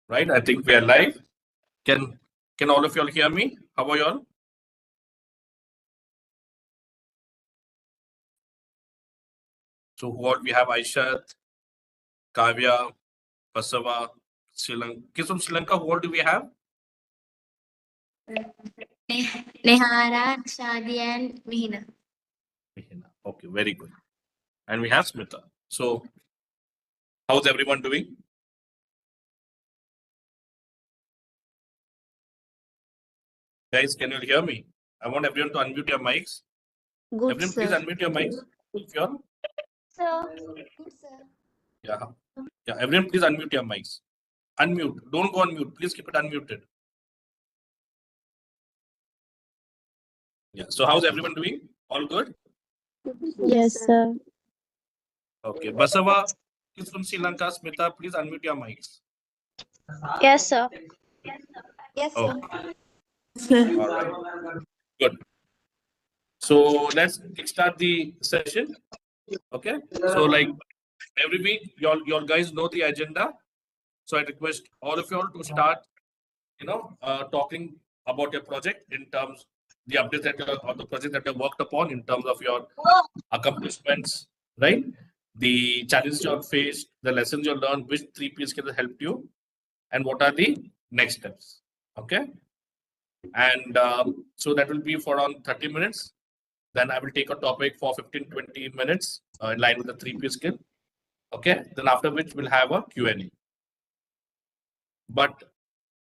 Right? I think we are live. Can all of y'all hear me? How are y'all? So what we have Aishat, Kavya, Basava, Sri Lanka. Kids from Sri Lanka, what do we have? Nehara, Shadi, and Mihina. Mihina. Okay, very good. And we have Smita. So how's everyone doing? Guys, can you hear me? I want everyone to unmute your mics. Good, Everyone, sir. please unmute your mics. If you're, Sir. Good, sir. yeah. Yeah, everyone, please unmute your mics. Unmute. Don't go on mute. Please keep it unmuted. Yeah. So how's everyone doing? All good? Yes, sir. Okay. Basava, kids from Sri Lanka, Smita, please unmute your mics. Yes, sir. Yes, Oh, sir. all right. Good. So let's kickstart the session. Okay. So like every week, y'all guys know the agenda. So I request all of y'all to start, talking about your project in terms the updates that or the project that you worked upon in terms of your accomplishments, right? The challenges you have faced, the lessons you learned, which 3 Ps can help you, and what are the next steps. Okay. And so that will be for around 30 minutes. Then I will take a topic for 15-20 minutes in line with the 3P skill. Okay. Then after which we'll have a Q&A. But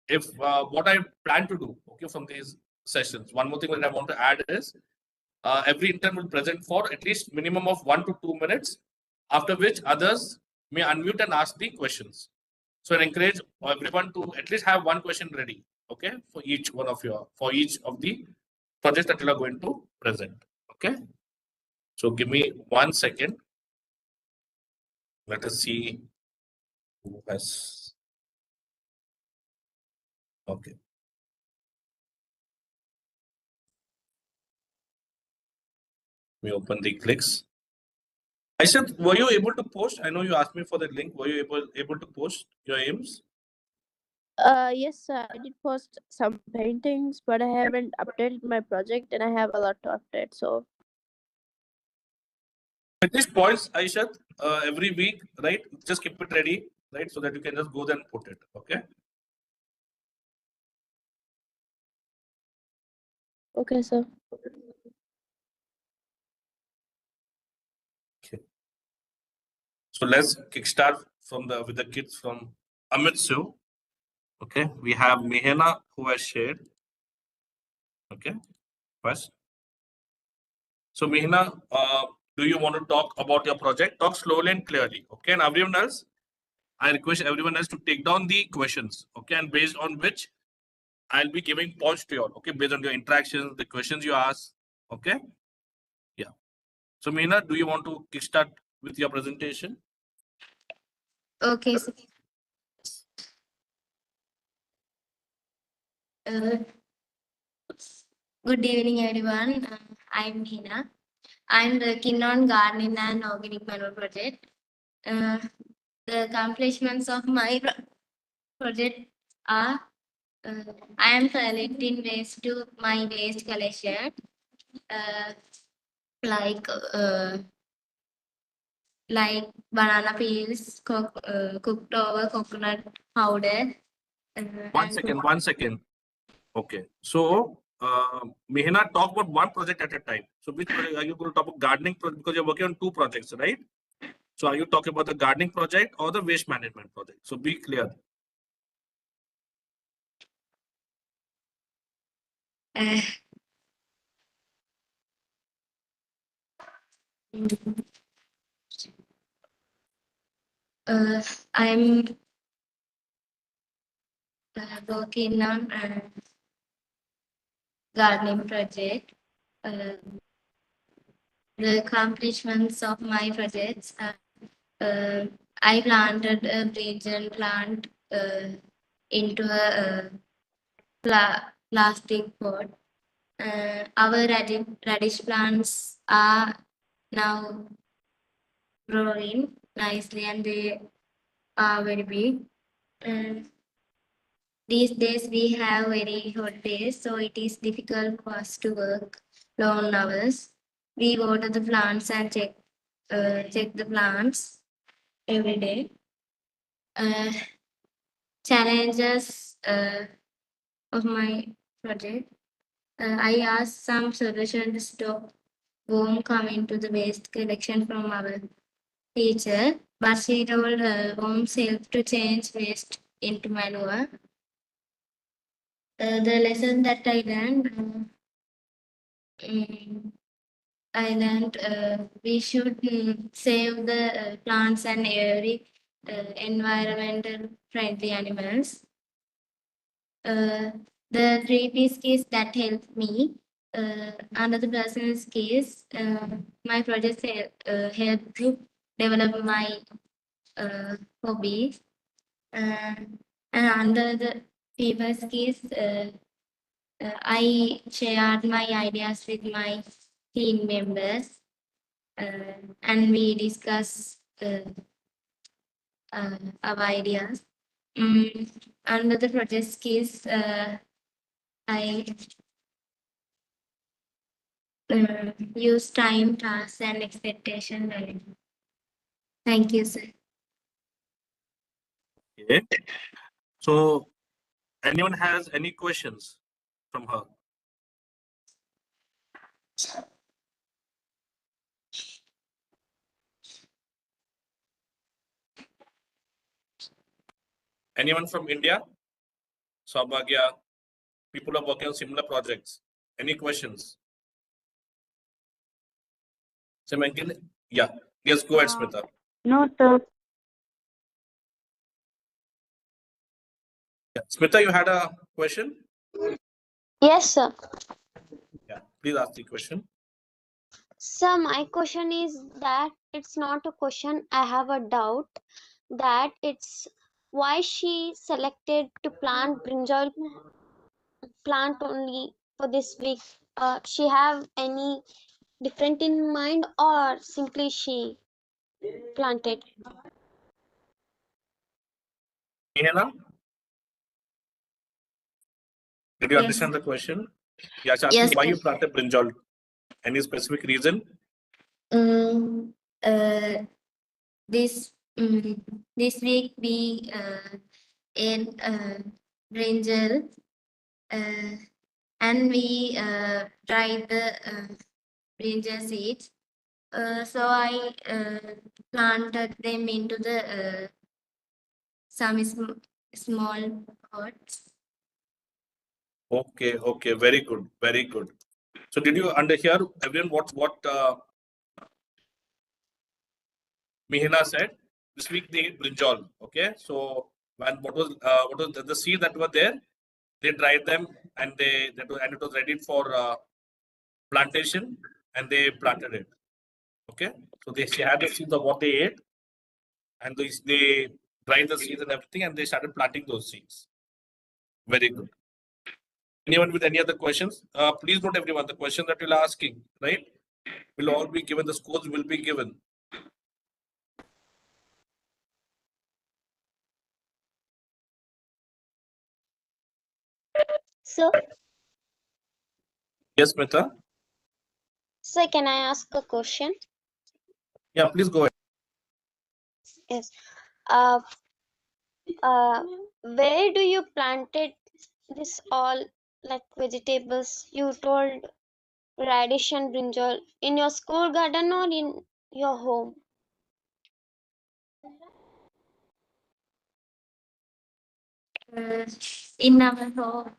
if what I plan to do, okay, from these sessions, one more thing that I want to add is every intern will present for at least minimum of 1 to 2 minutes, after which others may unmute and ask the questions. So I encourage everyone to at least have one question ready, okay, for each of the projects that you are going to present. Okay. So give me 1 second. Let us see who has. Okay. We open the clicks. I said, were you able to post? I know you asked me for the link. Were you able to post your aims? Yes, sir. I did post some paintings, but I haven't updated my project, and I have a lot to update. So. At these points, Aishat, every week, right? Just keep it ready, right? So that you can just go there and put it. Okay. Okay, sir. Okay. So let's kickstart with the kids from Amitsu. Okay. We have Mihena who has shared. Okay. First. So Mihena, do you want to talk about your project? Talk slowly and clearly. Okay. And everyone else, I request everyone else to take down the questions. Okay. And based on which I'll be giving points to you all. Okay. Based on your interactions, the questions you ask. Okay. Yeah. So Meena, do you want to kickstart with your presentation? Okay, sir. Good evening, everyone. I'm Hina. I'm working on gardening and organic manure project. The accomplishments of my project are I am collecting waste to my waste collection, uh, like uh, like banana peels, cooked over coconut powder. One second. Okay. So, Mehina, talk about one project at a time. So, which project are you going to talk about? Gardening project, because you're working on 2 projects, right? So, are you talking about the gardening project or the waste management project? So, be clear. Uh, I'm working on gardening project. The accomplishments of my projects. I planted a brinjal plant into a plastic pot. Our radish plants are now growing nicely and they are very big. These days we have very hot days, so it is difficult for us to work long hours. We water the plants and check the plants every day. Challenges of my project. I asked some solution to stop worm coming to the waste collection from our teacher, but she told worms help to change waste into manure. The lesson that I learned we should save the plants and every environmental friendly animals. The three-piece case that helped me. Under the person's case, my project helped to develop my hobbies. And under the people's case, I shared my ideas with my team members, and we discussed our ideas. Under the project case, I use time, tasks, and expectation. Thank you, sir. Okay. So, anyone has any questions from her? Anyone from India? Saubhagya, people are working on similar projects. Any questions? Yeah. Yes, go ahead, Smita. No, sir. Yeah. Smita, you had a question? Yes, sir. Yeah. Please ask the question. So my question is that it's not a question. I have a doubt that it's why she selected to plant brinjal plant only for this week. She have any different in mind or simply she planted? Mihela, did you Yes. understand the question? Yeah, she's Yes, asking why sir. you planted brinjal. Any specific reason? Um, uh, this this week we ate brinjal and we dried the brinjal seeds. So I planted them into the some small pots. Okay, okay, very good, very good. So did you underhear everyone what Mihela said? This week they ate brinjal. Okay, so when what was the seed that were there? They dried them and and it was ready for plantation and they planted it. Okay, so she had the seeds of what they ate and they dried the seeds and everything and they started planting those seeds. Very good. Anyone with any other questions? Please note everyone the question that you're asking, right? Will all be given. The scores will be given. So, Yes, Mita. sir, can I ask a question? Yeah, please go ahead. Yes. Uh, where do you planted this all like vegetables? You told radish and brinjal in your school garden or in your home? In our home.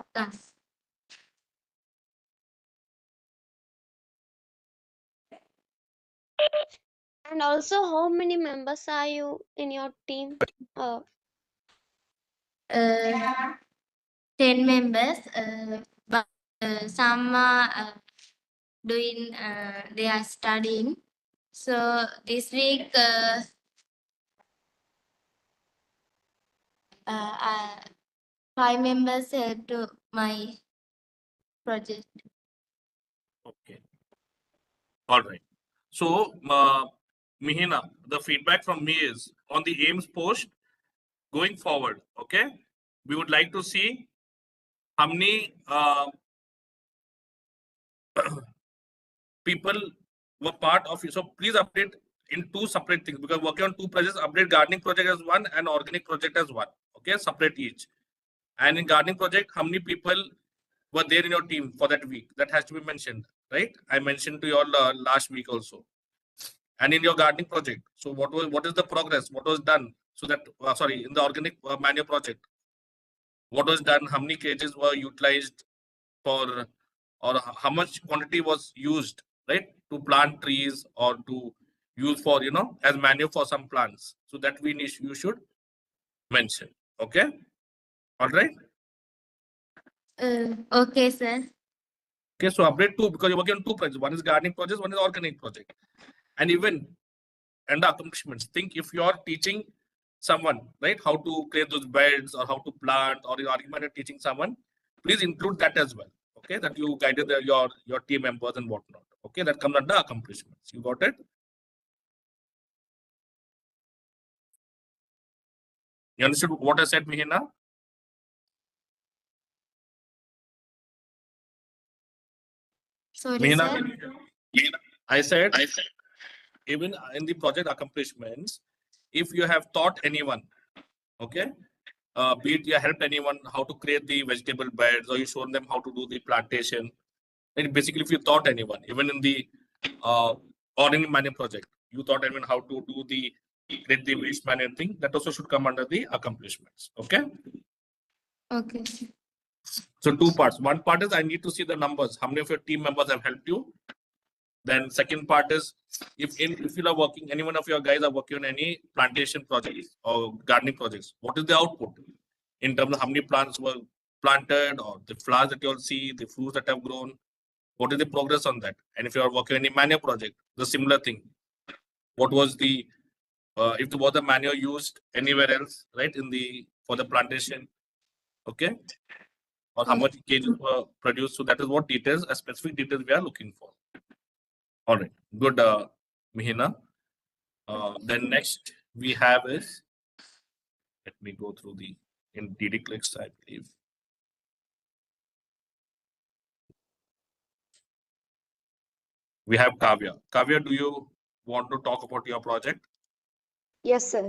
And also, how many members are you in your team? 10 members, but some are doing, they are studying. So this week, uh, 5 members help to my project. Okay. All right. So, Mihina, the feedback from me is on the AIMS post going forward. Okay, we would like to see हमने people were part of it. So please update in two separate things because working on two projects, update gardening project as one and organic project as one. Okay, separate each. And in gardening project, how many people were there in your team for that week? That has to be mentioned, right? I mentioned to you all last week also. And in your gardening project, so what is the progress? What was done? So that sorry, in the organic manure project, what was done? How many cages were utilized for, or how much quantity was used, right, to plant trees or to use for as manure for some plants? So that you should mention. Okay, all right. Okay, sir. Okay, so update two because you're working on two projects. One is gardening project, one is organic project. And even and the accomplishments. Think if you are teaching someone, right, how to create those beds or how to plant, or you are teaching someone, please include that as well. Okay, that you guided your team members and whatnot. Okay, that comes under accomplishments. You got it? You understood what I said, Mihina? Sorry, Mihina, sir. I said even in the project accomplishments, if you have taught anyone, okay, be it you helped anyone how to create the vegetable beds or you shown them how to do the plantation, and basically if you taught anyone, even in the ordinary mining project, you taught anyone how to do the create the waste management thing, that also should come under the accomplishments. Okay, Okay. so two parts. One part is I need to see the numbers, how many of your team members have helped you. Then second part is if you are working, any one of your guys are working on any plantation projects or gardening projects, what is the output in terms of how many plants were planted or the flowers that you all see, the fruits that have grown, what is the progress on that? And if you are working on any manure project, the similar thing. What was the if there was a manure used anywhere else, right, in the for the plantation, okay, or how much cages were produced? So that is what details, specific details we are looking for. All right, good, Mihina. Then next we have is, let me go through the in DD clicks, I believe. We have Kavya. Kavya, do you want to talk about your project? Yes, sir.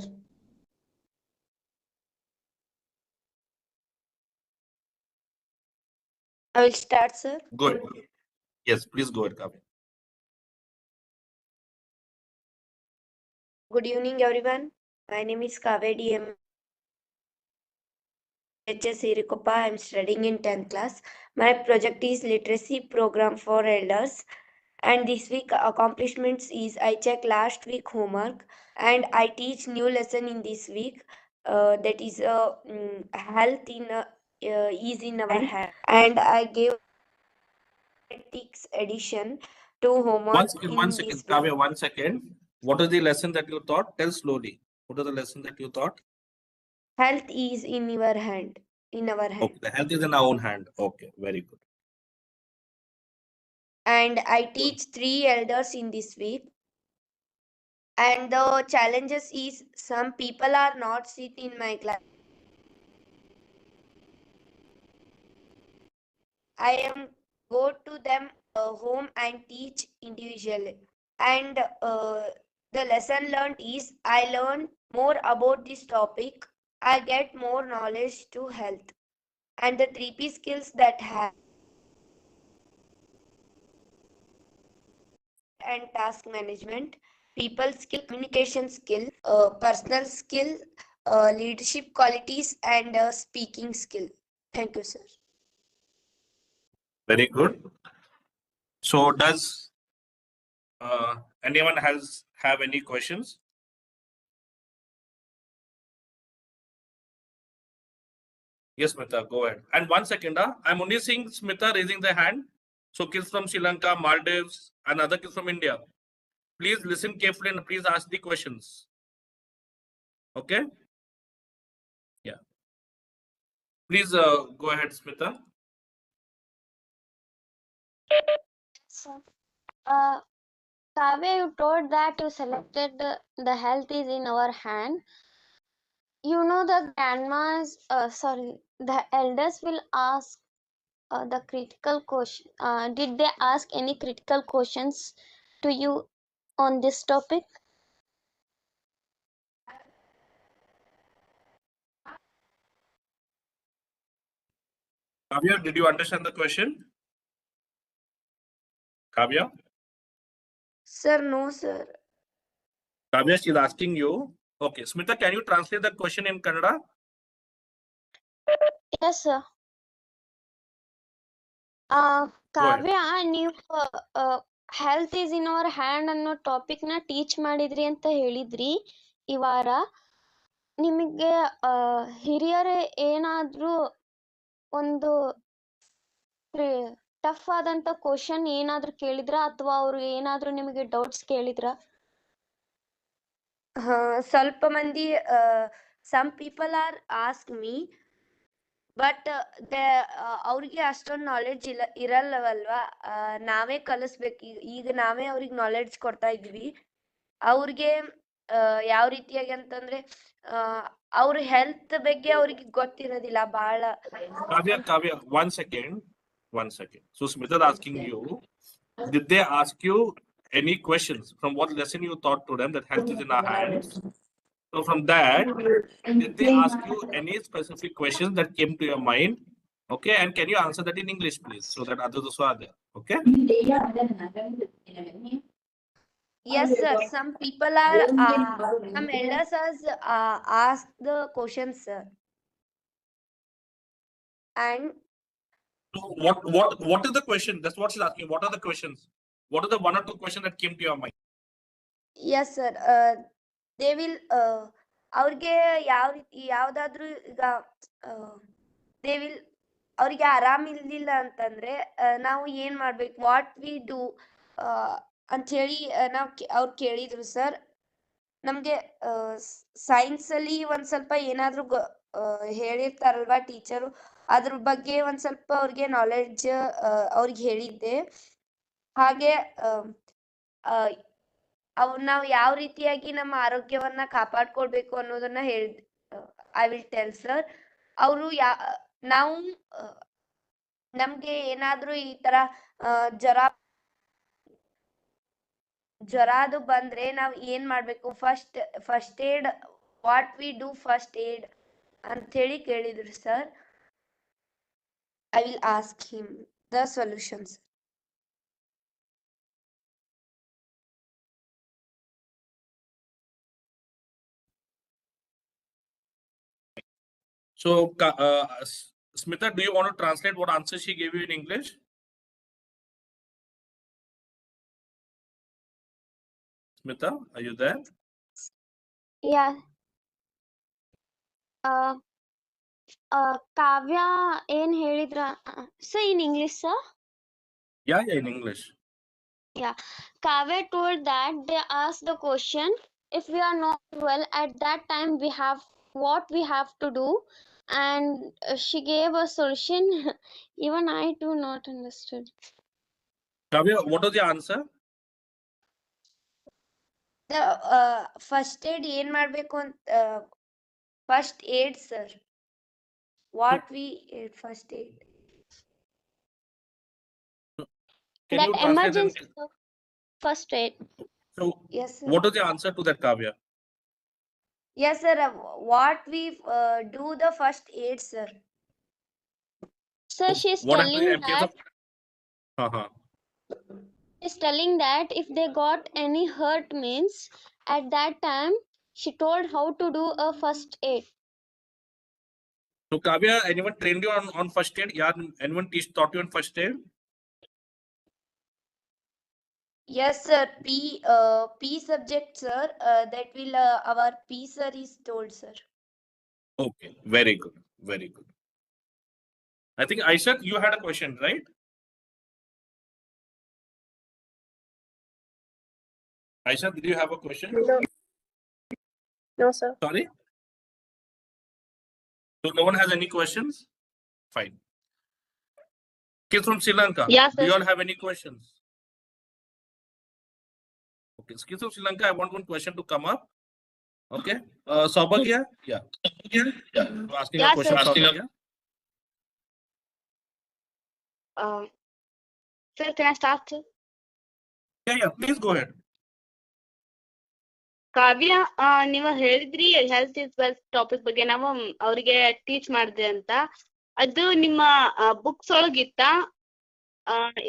I will start, sir. Go ahead. Yes, please go ahead, Kavya. Good evening, everyone. My name is Kavedi M. HS Irikopa. I am studying in 10th class. My project is literacy program for elders. And this week accomplishments is I check last week homework and I teach new lesson in this week. That is health is in our hand. And I gave ethics edition to homework One second, in this week. Kavya, 1 second. What is the lesson that you taught? Tell slowly. What is the lesson that you taught? Health is in your hand. In our hand. Okay, the health is in our own hand. Okay, very good. And I teach 3 elders in this week. And the challenges is some people are not sit in my class. I am go to them home and teach individually. And the lesson learned is I learn more about this topic. I get more knowledge to health. And the 3P skills that have and task management, people skill, communication skill, personal skill, leadership qualities, and speaking skill. Thank you, sir. Very good. So does anyone have any questions? Yes, Smita, go ahead. And 1 second, I'm only seeing Smita raising the hand. So kids from Sri Lanka, Maldives, and other kids from India, please listen carefully and please ask the questions. Okay? Yeah. Please go ahead, Smita. Kavya, you told that you selected the health is in our hand. You know the grandmas, the elders will ask the critical question. Did they ask any critical questions to you on this topic? Kavya, did you understand the question? Kavya? Sir, no, sir. Kavya, she's asking you. Okay, Smita, can you translate the question in Kannada? Yes, sir. ಕಾವ್ಯ ನೀವು health is in our hand ಅನ್ನೋ topic ನ teach ಮಾಡಿದ್ರಿ ಅಂತ ಹೇಳಿದ್ರಿ ಈ ವಾರ. ನಿಮಗೆ ಹಿರಿಯರೇ ಏನಾದ್ರೂ ಒಂದು ಟಫ್ ಆದಂತ ಕ್ವಶನ್ ಏನಾದ್ರೂ ಕೇಳಿದ್ರ ಅಥವಾ ಅವ್ರು ಏನಾದ್ರೂ ನಿಮಗೆ ಡೌಟ್ಸ್ ಕೇಳಿದ್ರ? ಸ್ವಲ್ಪ ಮಂದಿ some people are ask me, but ಅವ್ರಿಗೆ ಅಷ್ಟೊಂದು ನಾಲೆಡ್ಜ್ ಇರಲ್ಲವಲ್ವಾ. ನಾವೇ ಕಲಿಸ್ಬೇಕು. ಈಗ ನಾವೇ ಅವ್ರಿಗೆ ನಾಲೆಡ್ಜ್ ಕೊಡ್ತಾ ಇದ್ವಿ. ಅವ್ರಿಗೆ ಯಾವ ರೀತಿಯಾಗಿ ಅಂತಂದ್ರೆ ಅವ್ರ ಹೆಲ್ತ್ ಬಗ್ಗೆ ಅವ್ರಿಗೆ ಗೊತ್ತಿರೋದಿಲ್ಲ ಬಹಳ. Kavya, 1 second. So Smita is asking you, did they ask you any questions from what lesson you taught to them that health is in our hands? So from that, did they ask you any specific questions that came to your mind? Okay, and can you answer that in English, please, so that others also are there? Okay. Yes, sir. Some people are, some elders has asked the questions, sir. And So what is the question? That's what she's asking. What are the questions? What are the 1 or 2 questions that came to your mind? yes, sir. They will ಅವ್ರಿಗೆ ಯಾವ ರೀತಿ ಯಾವ್ದಾದ್ರು ಈಗ they will ಅವ್ರಿಗೆ ಆರಾಮ್ ಇರ್ಲಿಲ್ಲ ಅಂತಂದ್ರೆ ನಾವು ಏನ್ ಮಾಡ್ಬೇಕು, ವಾಟ್ ವಿ ಡೂ ಅಂತ ಹೇಳಿ ನಾವು ಅವ್ರು ಕೇಳಿದ್ರು ಸರ್. ನಮ್ಗೆ ಸೈನ್ಸ್ ಅಲ್ಲಿ ಒಂದ್ ಸ್ವಲ್ಪ ಏನಾದ್ರು ಹೇಳಿರ್ತಾರಲ್ವಾ ಟೀಚರು, ಅದ್ರ ಬಗ್ಗೆ ಒಂದ್ ಸ್ವಲ್ಪ ಅವ್ರಿಗೆ ನಾಲೆಡ್ಜ್ ಅವ್ರಿಗೆ ಹೇಳಿದ್ದೆ. ಹಾಗೆ ನಾವು ಯಾವ ರೀತಿಯಾಗಿ ನಮ್ಮ ಆರೋಗ್ಯವನ್ನ ಕಾಪಾಡ್ಕೊಳ್ಬೇಕು ಅನ್ನೋದನ್ನ ಐ ವಿಲ್ ಟೆಲ್ ಸರ್. ಅವರು ನಾವು ನಮ್ಗೆ ಏನಾದ್ರೂ ಈ ತರ ಜ್ವರ ಅದು ಬಂದ್ರೆ ನಾವ್ ಏನ್ ಮಾಡ್ಬೇಕು, first aid, what we do first aid ಅಂತ ಹೇಳಿ ಕೇಳಿದ್ರು sir. I will ask him the solutions. So, Smita, do you want to translate what answer she gave you in English? Smita, are you there? Yeah. ಕಾವ್ಯ ಏನ್ ಹೇಳಿದ್ರ sir in English sir? Yeah, in English. Yeah, Kavya told that they asked the question, if we are not well at that time, what we have to do, and she gave a solution. Even I do not understood. Kavya, what was the answer? The first aid ಏನ್ ಮಾಡ್ಬೇಕು ಅಂತ, first aid sir. What we first aid. Can That you translate emergency first aid. So, Yes, sir. what is the answer to that, Kavya? Yes, sir. What we do the first aid, sir. So she's What telling happened in case that of she's telling that if they got any hurt means at that time she told how to do a first aid. So, Kavya, anyone trained you on first aid? Yeah, anyone taught you on first aid? Yes, sir. P subject, sir. That will our P sir is told, sir. Okay, very good, very good. I think Aisha, you had a question, right? Aisha, did you have a question? No, sir. Sorry? So no one has any questions? Fine. Kids from Sri Lanka, Yeah, do you sir. all have any questions? Okay, kids from Sri Lanka, I want one question to come up. Okay. Saubhagya? Yeah. Yeah. Asking Yeah, a question, sir. Saubhagya. Sir, can I start? Sir? Yeah, please go ahead. ಕಾವ್ಯ ನೀವು ಹೇಳಿದ್ರಿ health is wealth topic ಬಗ್ಗೆ ನಾವು ಅವರಿಗೆ teach ಮಾಡಿದ್ರಿ ಅಂತ. ಅದು ನಿಮ್ಮ books ಒಳಗಿತ್ತ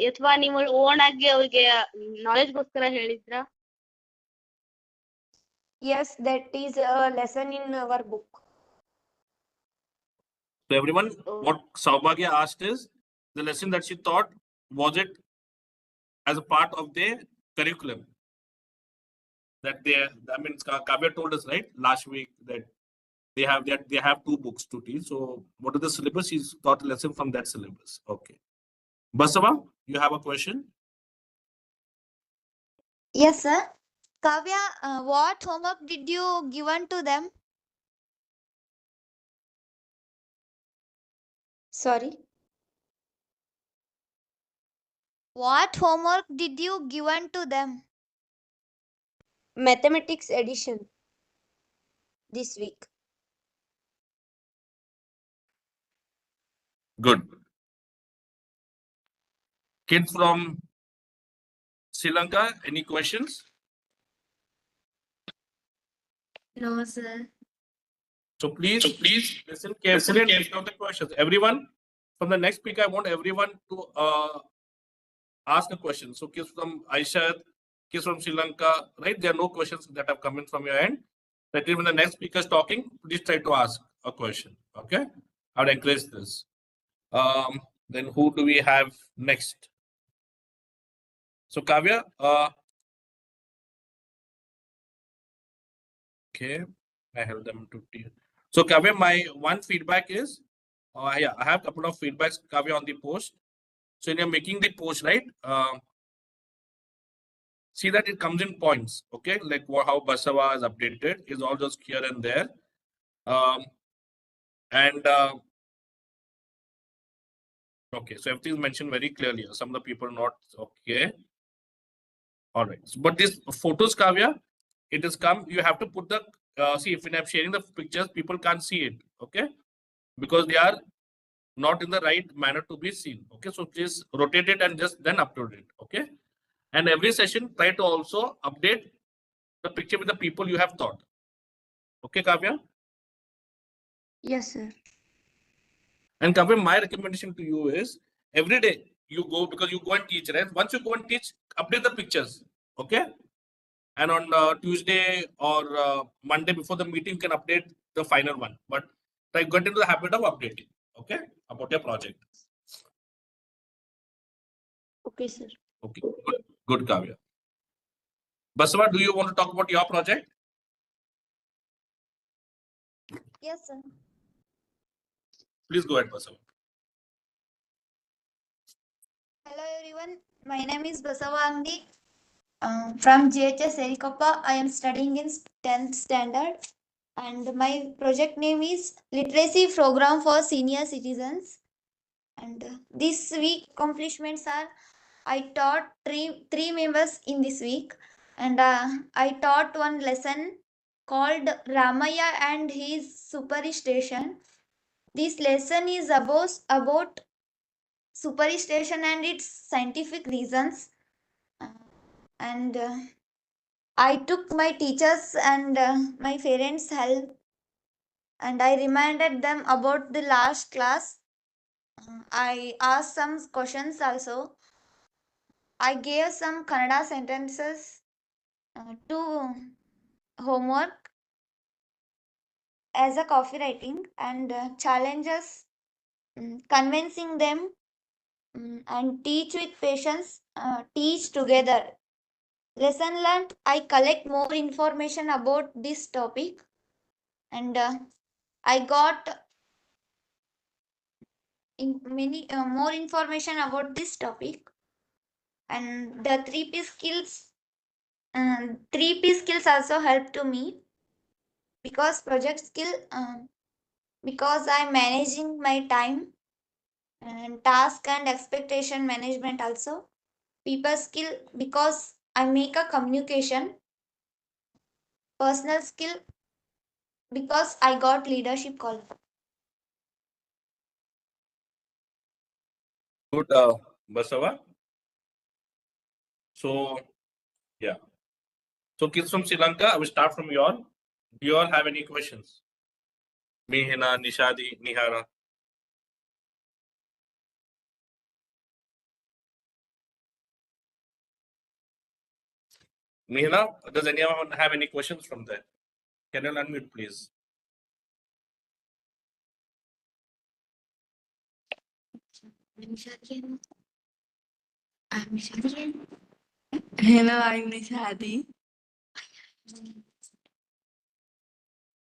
ಅಥವಾ ನೀವು ಓನ್ ಆಗಿ ಅವ್ರಿಗೆ ನಾಲೆಜ್ಗೋಸ್ಕರ ಹೇಳಿದ್ರಾ? Yes, that is a lesson in our book. So everyone, what Saubhagya asked is, the lesson that she taught, was it as a part of their curriculum? That they, I mean, Kavya told us, right, last week, that they have 2 books to teach. So what is the syllabus? She's taught a lesson from that syllabus. Okay. Basava, you have a question? Yes, sir. Kavya, what homework did you given to them? Sorry. What homework did you given to them? Mathematics addition this week. Good. Kids from Sri Lanka, any questions? No, sir. So please listen carefully and take out the questions. Everyone, from the next speaker, I want everyone to ask a question. So kids from Aisha, kids from Sri Lanka, right? There are no questions that have come in from your end. That is, when the next speaker is talking, please try to ask a question. Okay? I would encourage this. Then who do we have next? So Kavya, okay, I held them to T. So Kavya, my one feedback is, yeah, I have a couple of feedbacks, Kavya, on the post. So when you're making the post, right, see that it comes in points, okay? Like how Basava is updated is all just here and there. Okay, so everything is mentioned very clearly. Some of the people not okay. All right, but this photos, Kavya, it has come. You have to put the see, if I'm sharing the pictures, people can't see it, okay? Because they are not in the right manner to be seen. Okay, so please rotate it and just then upload it. Okay, and every session try to also update the picture with the people you have taught. Okay, Kavya? Yes, sir. And Kavya, my recommendation to you is every day you go, because you go and teach, right? Once you go and teach, update the pictures. Okay, and on Tuesday or Monday before the meeting, you can update the final one. But try get into the habit of updating. Okay, about your project. Okay, sir. Okay, good, Kavya. Basava, do you want to talk about your project? Yes, sir. Please go ahead, Basava. Hello, everyone. My name is Basava Angdi. From GHS Erikoppa, I am studying in 10th standard. And my project name is Literacy Program for Senior Citizens. And this week accomplishments are, I taught three members in this week, and I taught one lesson called Ramaya and his superstition. This lesson is about superstition and its scientific reasons. And I took my teachers and my parents' help, and I reminded them about the last class. I asked some questions also. I gave some Kannada sentences to homework as a copywriting, and challenges, convincing them, and teach with patience, teach together. Lesson learned, I collect more information about this topic, and I got many more information about this topic. And the 3P skills, 3P skills also help to me, because project skill, because I'm managing my time, and task and expectation management also. People skill, because I make a communication. Personal skill, because I got leadership quality. Good, Basava. So, yeah. So, kids from Sri Lanka, I will start from you all. Do you all have any questions? Mihina, Nishadi, Nihara. Mihina, does anyone have any questions from there? Can you unmute, please? Hello, I'm Nishadi.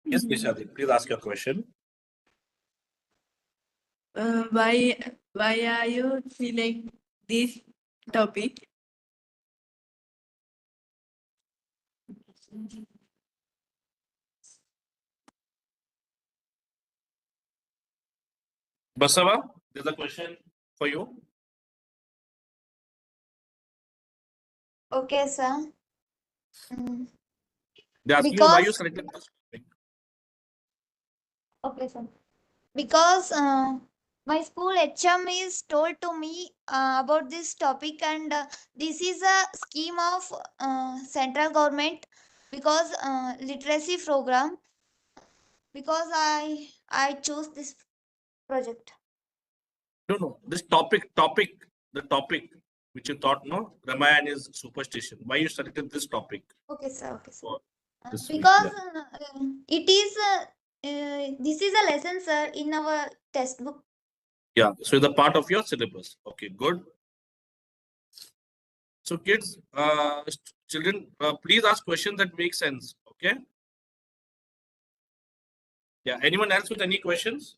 Yes, Nishadi, please ask your question. Why are you select this topic? Basava, there's a question for you. Okay, sir. Mm, They ask you why you because selected this topic. okay, sir. Because my school HM is told to me about this topic, and this is a scheme of central government because literacy program. Because I chose this project. No. This the topic which you thought, no, Ramayana is superstition. Why you selected this topic? Okay, sir. Okay, sir. For this week? Because Yeah. it is this is a lesson, sir, in our textbook. Yeah, so the part of your syllabus. Okay, good. So kids, children, please ask questions that make sense. Okay. Yeah. Anyone else with any questions?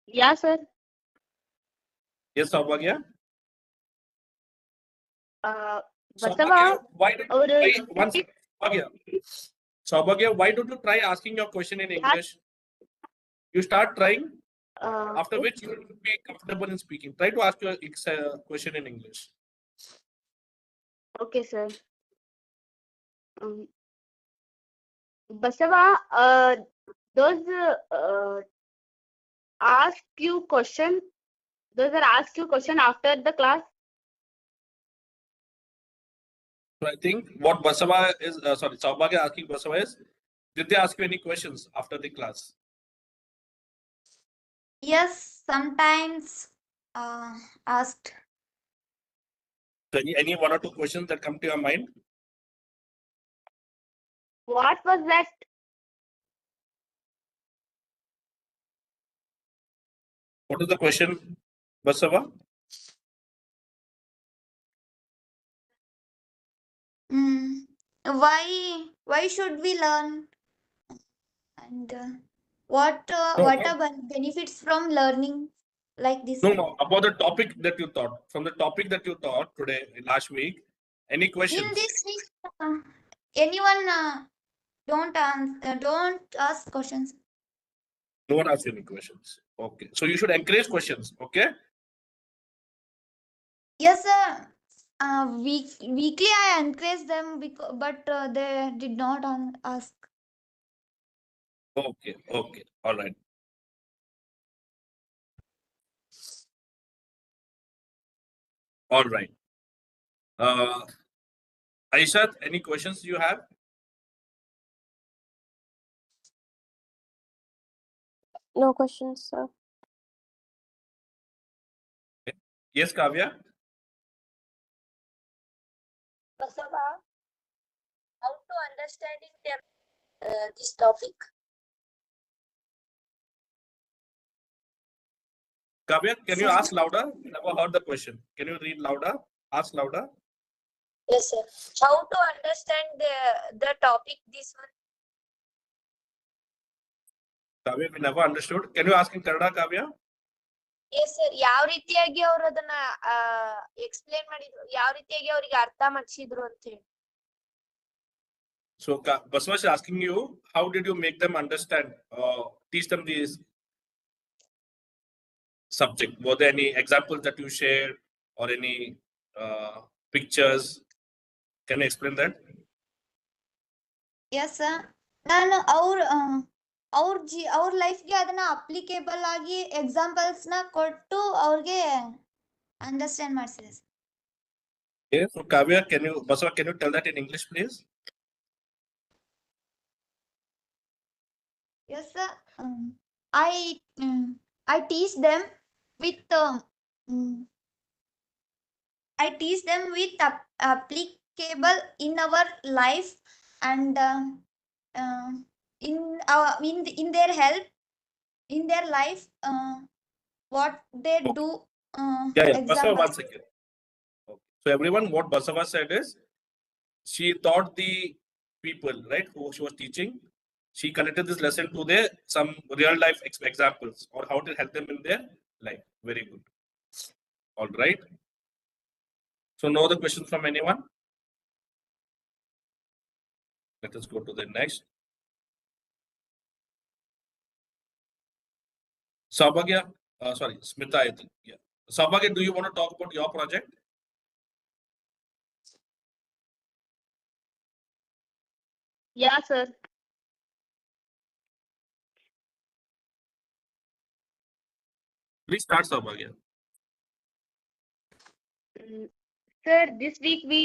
Yeah, sir. Yes, Saubhagya. Basava, Why don't our you try once? Saubhagya, why don't you try asking your question in English? You start trying. After which you will be comfortable in speaking. Try to ask your question in English. okay, sir. Basava, those ask you question. Those are ask you question after the class. So I think what Basava is, sorry, Saubhagya asking Basava is, did they ask you any questions after the class? Yes, sometimes asked. So any one or two questions that come to your mind? What was that? What is the question, Basava? Mm, why should we learn? And what No, are benefits from learning like this? no, about the topic that you thought. From the topic that you thought today, last week, any In questions? this week, anyone don't ask questions. No one asked you any questions. Okay. So you should encourage questions. Okay. Yes, sir. Weekly I encourage them, but they did not ask. Okay. Okay. All right. All right. Aishat, any questions you have? No questions, sir. Yes, Kavya. Basava, how to understanding them this topic? Kavya, can you Sir. ask louder? Never heard the question. Can you read louder? Ask louder. Yes, sir. How to understand the topic this one? Kavya, we never understood. Can you ask in Kannada, Kavya? Yes sir ಯಾವ ರೀತಿಯಾಗಿ ಅವ್ರು ಅದನ್ನ explain ಮಾಡಿದ್ರು ಯಾವ ರೀತಿಯಾಗಿ ಅವ್ರಿಗೆ ಅರ್ಥ ಮಾಡಿಸಿದ್ರು ಅಂತ ಹೇಳಿ So Baswa is asking you, how did you make them understand, teach them these subject? Were there any examples that you shared or any pictures? Can you explain that? Yes, sir. ನಾನು ಅವ್ರ ಲೈಫ್ಗೆ ಅದನ್ನ applicable ಆಗಿ ಎಕ್ಸಾಂಪಲ್ಸ್ನ ಕೊಟ್ಟು ಅವ್ರಿಗೆ understand ಮಾಡಿಸಿದೆ. Okay, so Kavya, Basava, can you tell that in English, please? Yes, sir. I teach them with applicable in our life and in their help in their life what they Okay. do Yeah, Basava, examples. one second. Okay. So everyone, what Basava said is, she taught the people, right, who she was teaching, she connected this lesson to their some real life examples or how to help them in their life. Very good. All right. So no other questions from anyone? Let us go to the next. Saubhagya, sorry, Smita, I think. Yeah. Saubhagya, do you want to talk about your project? Yeah, sir. Please start, Saubhagya. Sir, this week we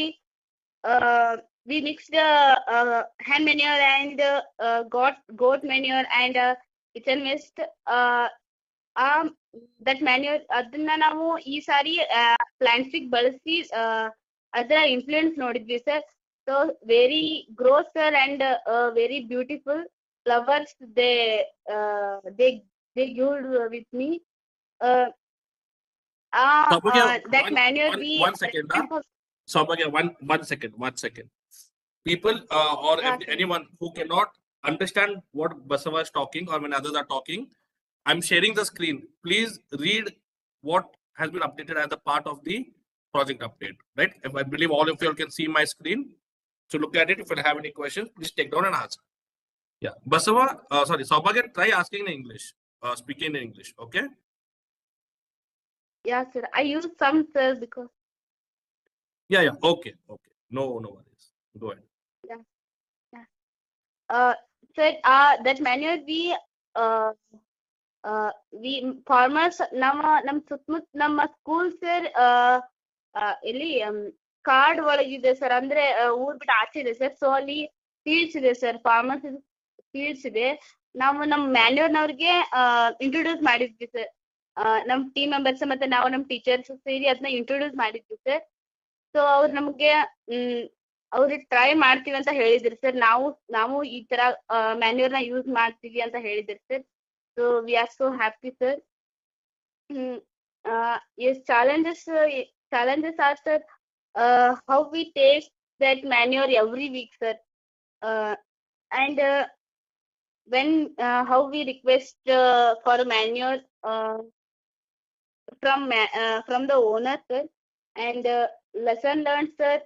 mixed hen manure and goat manure and kitchen waste. That manure ಅದನ್ನ ನಾವು ಈ ಸಾರಿ ಪ್ಲಾಂಟ್ಸಿಗೆ ಬಳಸಿ ಅದರ influence ನೋಡಿದ್ವಿ sir. So very grows sir and very beautiful flowers they gived with me. That manure one second. Saubhagya, one second. People or anyone who cannot understand what Basava is talking or when others are talking, I'm sharing the screen. Please read what has been updated as a part of the project update, right? If I believe all of you can see my screen. So look at it. If you have any questions, please take down and ask. Yeah. Basava, sorry, Saubhagya, try asking in English, speaking in English, okay? Yeah, sir. I use some, sir, because. Yeah. Okay. No worries. Go ahead. Yeah. Sir, that manure we farmers ನಮ್ಮ ಸುತ್ತಮುತ್ತ ನಮ್ಮ school sir ಇಲ್ಲಿ card ಒಳಗಿದೆ sir, ಅಂದ್ರೆ ಊರ್ ಬಿಟ್ಟು ಆಚೆ ಇದೆ sir. So ಅಲ್ಲಿ ಫೀಲ್ಡ್ಸ್ ಇದೆ ಸರ್, ಫಾರ್ಮರ್ಸ್ ಫೀಲ್ಡ್ಸ್ ಇದೆ. ನಾವು ನಮ್ಮ ಮ್ಯಾನ್ಯೂರ್ನವ್ರಿಗೆ ಇಂಟ್ರೊಡ್ಯೂಸ್ ಮಾಡಿದ್ವಿ ಸರ್. ನಮ್ಮ ಟೀಮ್ ಮೆಂಬರ್ಸ್ ಮತ್ತೆ ನಾವು ನಮ್ಮ ಟೀಚರ್ಸ್ ಸೇರಿ ಅದನ್ನ ಇಂಟ್ರೊಡ್ಯೂಸ್ ಮಾಡಿದ್ವಿ ಸರ್. ಸೊ ಅವ್ರು ನಮ್ಗೆ ಅವ್ರಿಗೆ ಟ್ರೈ ಮಾಡ್ತೀವಿ ಅಂತ ಹೇಳಿದ್ರಿ ಸರ್. ನಾವು ಈ ತರ ಮ್ಯಾನ್ಯೂರ್ನ ಯೂಸ್ ಮಾಡ್ತೀವಿ ಅಂತ ಹೇಳಿದ್ರಿ sir. So we are so happy, sir. Yes, challenges are, sir, how we take that manure every week, sir, and when how we request for manure from the owner, sir, and lesson learned, sir.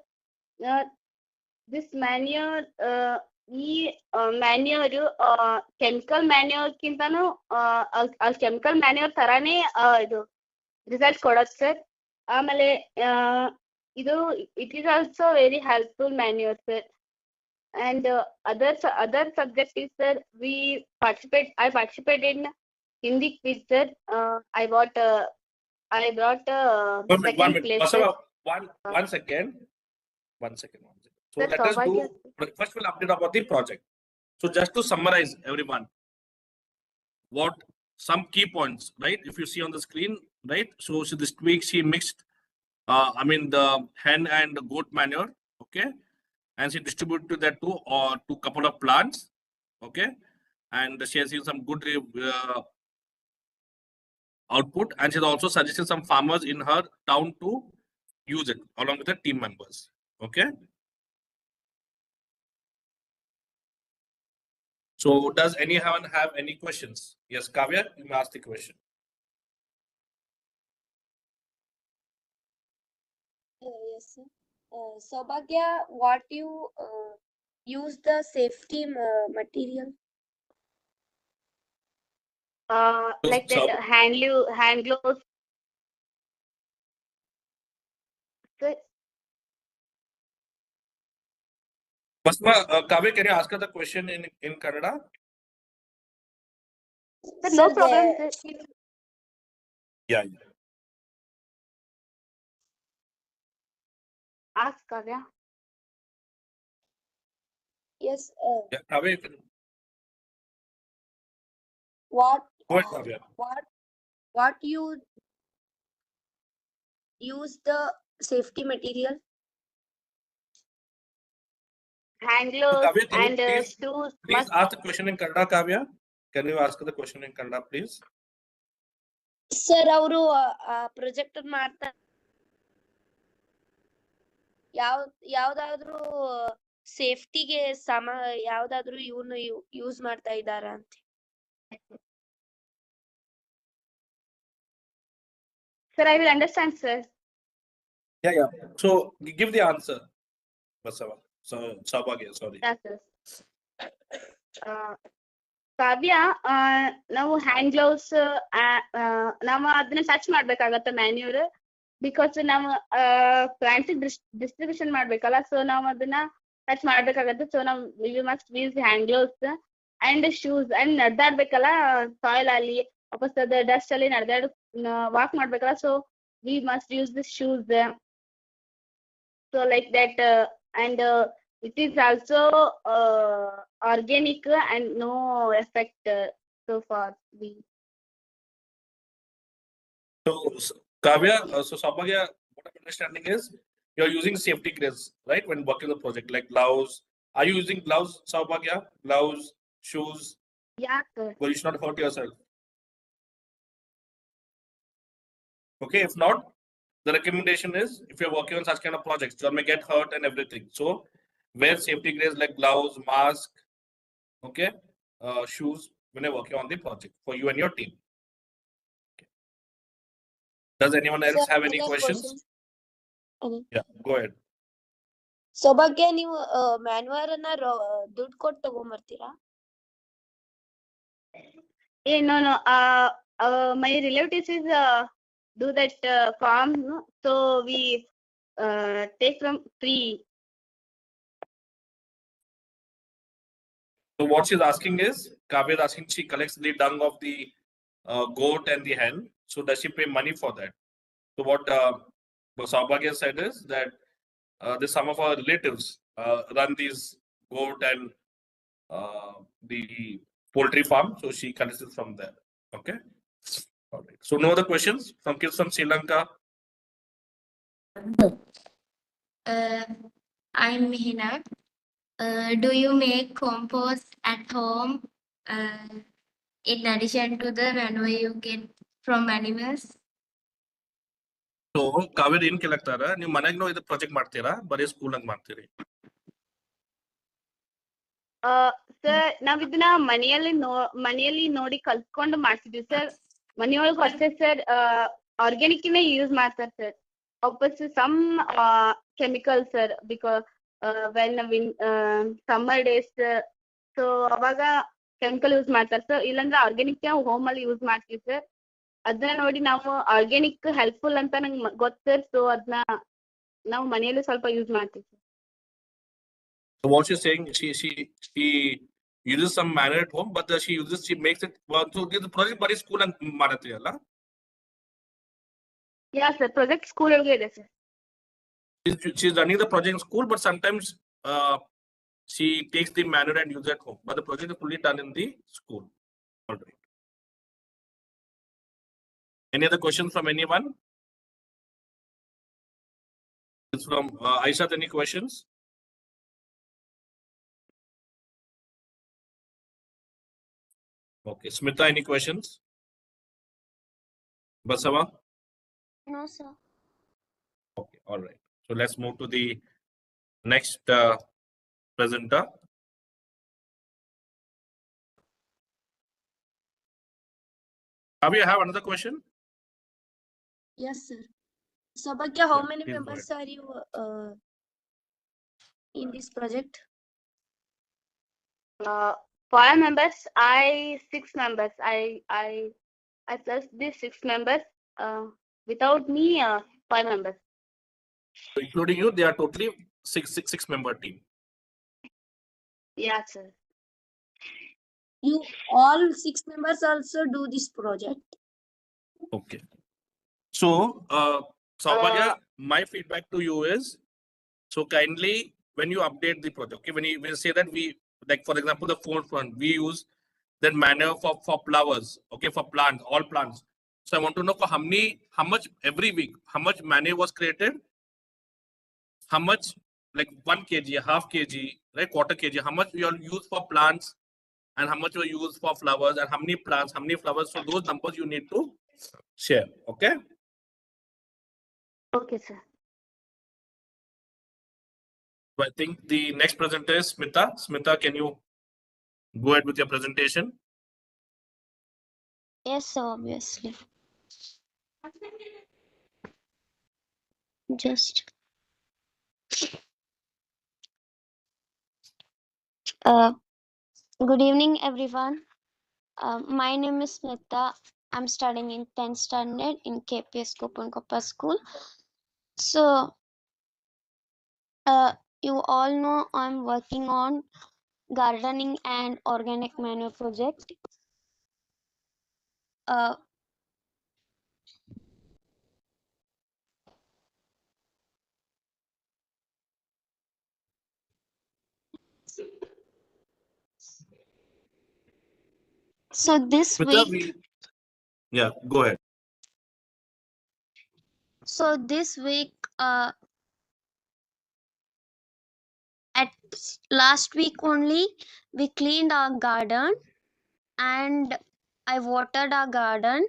This manure ಈ manure chemical ಮ್ಯಾನ್ಯೂರ್ಗಿಂತನೂ chemical manure ತರಾನೇ ಇದು result ಕೊಡೋದು sir. ಆಮೇಲೆ ಇದು it is also very helpful manure sir. And other subject is sir, I participate in Hindi quiz, sir. I brought second place. Basava, one second. So Sir, let us do, first we'll update about the project. So just to summarize everyone, what some key points, right? If you see on the screen, right? So this week she mixed, the hen and goat manure, okay? And she distributed that to couple of plants, okay? And she has seen some good output, and she's also suggested some farmers in her town to use it along with the team members, okay? So does anyone have any questions? Yes, Kavya, you may ask the question. Yes, sir. Saubhagya, what you use the safety material? Like that hand gloves. Sir, Basma, Kavya, can you ask her the question in Kannada? Sir, no Sir, problem, they- sir. Yeah. Ask Kavya. Yes. Yeah, Kavya, you can What? go ahead, Kavya. What you use the safety material? Hand gloves Kavya, can you and shoes please must. ask the question in Kannada, Kavya? Can you ask the question in Kannada, please? Sir ಅವರು project ಮಾಡ್ತಾರೆ ಯಾವ್ದಾದ್ರು ಸೇಫ್ಟಿಗೆ ಯಾವ್ದಾದ್ರು ಇವನು use ಮಾಡ್ತಾ ಇದ್ದಾರ ಅಂತ. Sir, I will understand, sir. Yeah. So give the answer, Basava. So Saubhagya, sorry. Yes, sir. ಕಾವ್ಯ, ನಾವು hand gloves ನಾವು ಅದನ್ನ ಟಚ್ ಮಾಡ್ಬೇಕಾಗತ್ತೆ ಮ್ಯಾನ್ಯೂರ್, ಬಿಕಾಸ್ ನಾವು ಪ್ಲಾಂಟ್ಸ್ ಡಿಸ್ಟ್ರಿಬ್ಯೂಷನ್ ಮಾಡ್ಬೇಕಲ್ಲ, ಸೊ ನಾವು ಅದನ್ನ ಟಚ್ ಮಾಡ್ಬೇಕಾಗತ್ತೆ. ಸೊ ನಾವು you must use hand gloves and shoes and ನಡೆದಾಡ್ಬೇಕಲ್ಲ ಸಾಯಿಲ್ ಅಲ್ಲಿ, ವಾಪಸ್ ಅದ ಡಸ್ಟ್ ಅಲ್ಲಿ ವಾಕ್ ಮಾಡ್ಬೇಕಲ್ಲ, so we must use the shoes. So like that and it is also organic and no effect so far. So Kavya, so Saubhagya, what I'm understanding is you're using safety gears, right, when working on the project, like gloves. Are you using gloves, Saubhagya? Gloves, shoes, Yeah, sir. where you should not hurt yourself. Okay, if not, the recommendation is if you're working on such kind of projects, you may get hurt and everything. So wear safety gears like gloves, mask, okay, shoes when you're working on the project for you and your team. Okay. Does anyone else have any questions? Yeah, go ahead. ಸೌಭಾಗ್ಯ, ನೀವು ಮ್ಯಾನ್ವರ್ ಅನ್ನ ದುಡ್ಡು ಕೊಟ್ಟು ತಗೊಂಬರ್ತೀರಾ? No. My relatives is do that farm, no? So we take from free. So what she's asking is, Kavya is asking, she collects the dung of the goat and the hen. So does she pay money for that? So what Saubhagya said is that some of our relatives run these goat and the poultry farm. So she collects it from there. Okay. All right. So no other questions from kids from Sri Lanka? I'm Mihina. Do you make compost at home in addition to the manure you get from animals? So Kavya ಏನ್ ಕೇಳಕ್ತಾರ, ನೀವು ಮನೆಗೂ ಇದು project ಮಾಡ್ತೀರಾ, ಬರೀ school ನಾಗ ಮಾಡ್ತೀರಿ? Sir, ನಾವ್ ಇದನ್ನ ಮನೆಯಲ್ಲಿ ನೋಡಿ ಕಲ್ತ್ಕೊಂಡು ಮಾಡ್ತಿದ್ವಿ ಸರ್. ಮನೆಯೊಳಗೂ ಅಷ್ಟೇ ಸರ್, ಆರ್ಗ್ಯಾನಿಕ್ ಯೂಸ್ ಮಾಡ್ತಾರೆ ಸರ್. ವಾಪಸ್ some chemical sir, because when summer days, so ಅವಾಗ ಕೆಮಿಕಲ್ ಯೂಸ್ ಮಾಡ್ತಾರೆ ಸರ್. ಇಲ್ಲಾಂದ್ರೆ ಆರ್ಗ್ಯಾನಿಕ್ ಹೋಮ್ ಅಲ್ಲಿ ಯೂಸ್ ಮಾಡ್ತೀವಿ ಸರ್. ಅದನ್ನ ನೋಡಿ ನಾವು ಆರ್ಗ್ಯಾನಿಕ್ ಹೆಲ್ಪ್ಫುಲ್ ಅಂತ ನಂಗೆ ಗೊತ್ತು ಸರ್, ಸೊ ಅದನ್ನ ನಾವು ಮನೆಯಲ್ಲೂ ಸ್ವಲ್ಪ ಯೂಸ್ ಮಾಡ್ತೀವಿ sir. So what she's saying, she uses some manure at home, but she makes it. So this project bari school and ಮಾಡತ್ತೀರಿ ಅಲ್ಲ? Yeah sir, project school ಒಳಗೆ ಇದೆ sir. She's running the project in school, but sometimes she takes the manure and uses it at home. But the project is fully done in the school. All right. Any other questions from anyone? It's from Aishat. Any questions? Okay, Smita, any questions? Basava? No, sir. Okay, all right. So let's move to the next presenter. Abhi, I have another question. Yes, sir. Saubhagya, how Yeah, many please go members are you in this project? 5 members. 6 members. I plus these 6 members. Without me, 5 members. So including you, they are totally six member team. Yeah, sir. you all 6 members also do this project? Okay. So, Saubhagya, my feedback to you is, so kindly, when you update the project, okay, when you say that we, like for example, the forefront, we use that manure for flowers, okay, for plants, all plants. So I want to know for how much every week, how much manure was created, how much, like 1 kg, half kg, right, quarter kg, how much we all use for plants, and how much we use for flowers, and how many plants, how many flowers. So those numbers you need to share, okay? Okay, sir. So I think the next presenter is Smita. Smita, can you go ahead with your presentation? Yes, obviously. Just good evening, everyone. My name is Smita. I'm studying in 10th standard in KPS Kopankoppa School. So, you all know I'm working on gardening and organic manure project. So this Smita, week, yeah, go ahead. so this week, at last week only, we cleaned our garden and I watered our garden,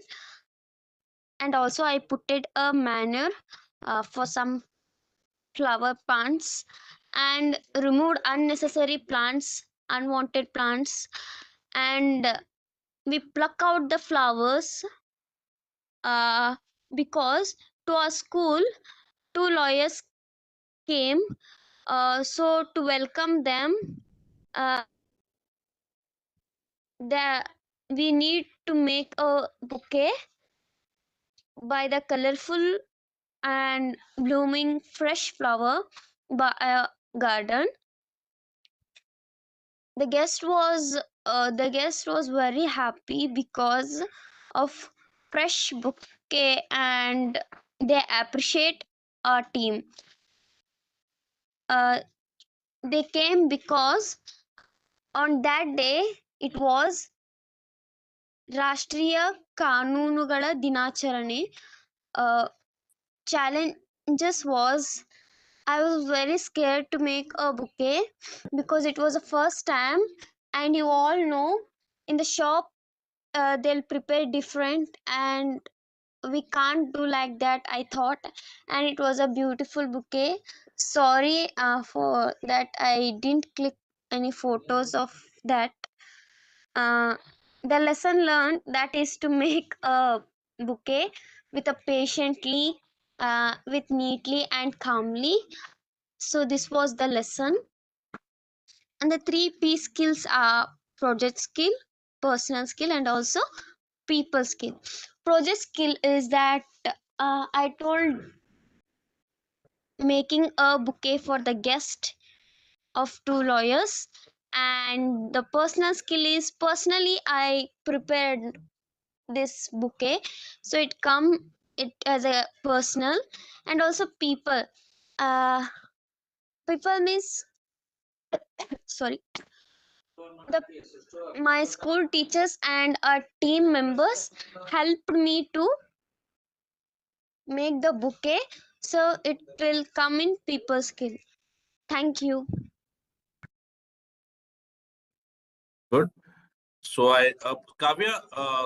and also I put it a manure for some flower plants and removed unnecessary plants, unwanted plants, and we pluck out the flowers because to our school 2 lawyers came, so to welcome them, we need to make a bouquet by the colorful and blooming fresh flower by a garden. The guest was very happy because of fresh bouquet, and they appreciate our team. They came because on that day it was ರಾಷ್ಟ್ರೀಯ ಕಾನೂನುಗಳ ದಿನಾಚರಣೆ. Challenges was I was very scared to make a bouquet because it was the first time, and you all know in the shop they'll prepare different and we can't do like that, I thought, and it was a beautiful bouquet. Sorry for that I didn't click any photos of that. The lesson learned that is to make a bouquet with a patiently, with neatly and calmly. So this was the lesson. And the 3P skills are project skill, personal skill, and also people skill. Project skill is that I told making a bouquet for the guest of 2 lawyers, and the personal skill is personally I prepared this bouquet, so it as a personal. And also people, people means sorry, my school teachers and our team members helped me to make the bouquet, so it will come in people skill. Thank you. Good. So Kavya,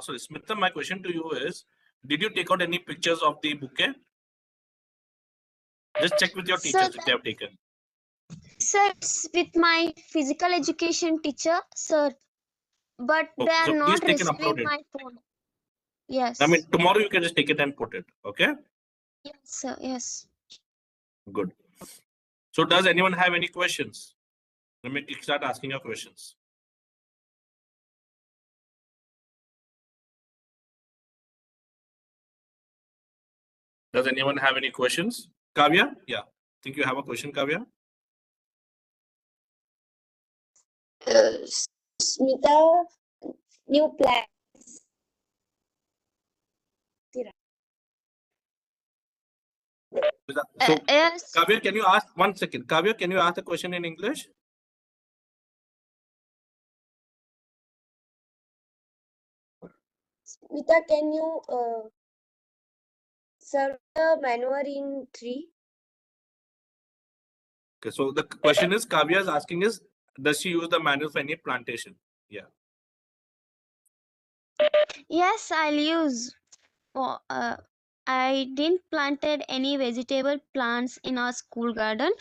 sorry, Smita, my question to you is, did you take out any pictures of the bouquet? Just check with your teachers if they have taken. Sir, it's with my physical education teacher, sir, but Okay, they are so please not take and receiving upload it. my phone. Yes. I mean, tomorrow you can just take it and put it. Okay. Yes, sir. Yes. Good. So does anyone have any questions? Let me start asking your questions. Does anyone have any questions? Kavya? Yeah. Think you have a question, Kavya? Smita, new plans. So, Yes. Kavya, can you ask 1 second? Kavya, can you ask the question in English? Smita, can you serve the manure in 3? Okay, so the question is, Kavya is asking is, does she use the manual for any plantation? Yeah. Yes, I'll use. Oh, I didn't planted any vegetable plants in our school garden.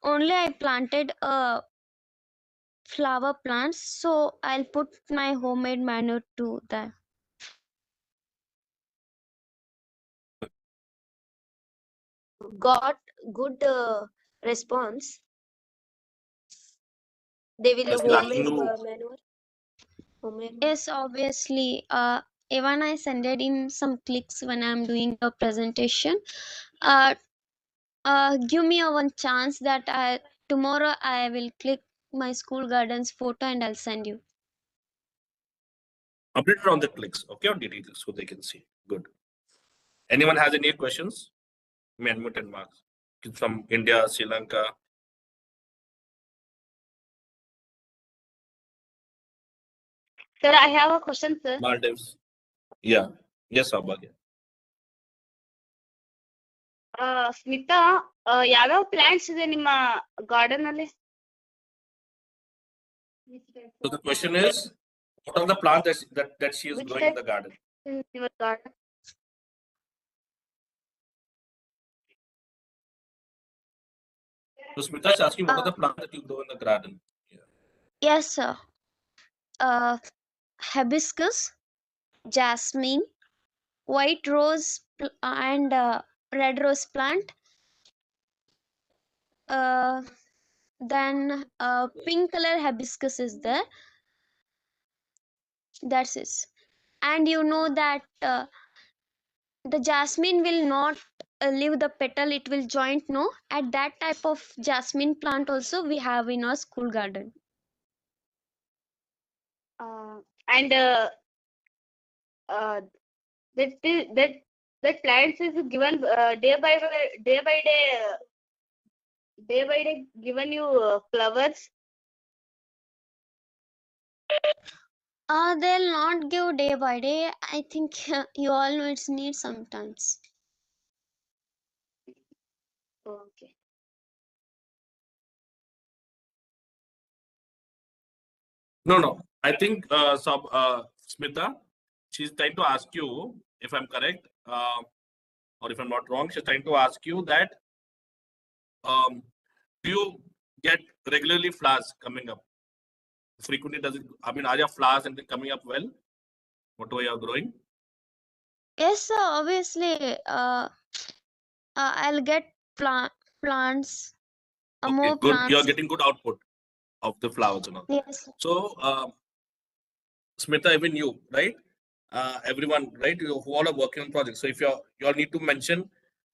Only I planted flower plants. So I'll put my homemade manure to that. Got good response. They will She's asking homemade you. manure. Homemade. Yes, obviously. Even I send it in some clicks when I'm doing a presentation. Give me a one chance that tomorrow I will click my school gardens photo and I'll send you. Update it on the clicks, okay, on the details so they can see. Good. Anyone has any questions? May unmute and marks. Kids from India, Sri Lanka. Sir, I have a question, sir. Maldives. Yeah. Yes, Abhagya. Smita ಯಾವ್ಯಾವ plants ಇದೆ ನಿಮ್ಮ garden ಅಲ್ಲಿ? So the question is, what are the plants that she is Which growing in type the garden? in your garden? So Smita is asking, what are the plants that you grow in the garden? Yeah. Yes, sir. Hibiscus, jasmine, white rose and red rose plant. Then pink color hibiscus is there. That's it. And you know that the jasmine will not leave the petal, it will joint, no? At that type of jasmine plant also we have in our school garden. And that plants is given day by day given you flowers. They'll not give day by day. I think you all know it's need sometimes. Okay. No. I think Smita, she's trying to ask you, if I'm correct, or if I'm not wrong, she's trying to ask you that do you get regularly flowers coming up? Frequently, does it? I mean, are your flowers and coming up well? Whatever you're growing? Yes, sir, obviously. I'll get plants, Okay, more good. You're plants. getting good output of the flowers and all. Yes. So, Smita, even you, right? Everyone, right? You who all are working on projects. So if you all need to mention,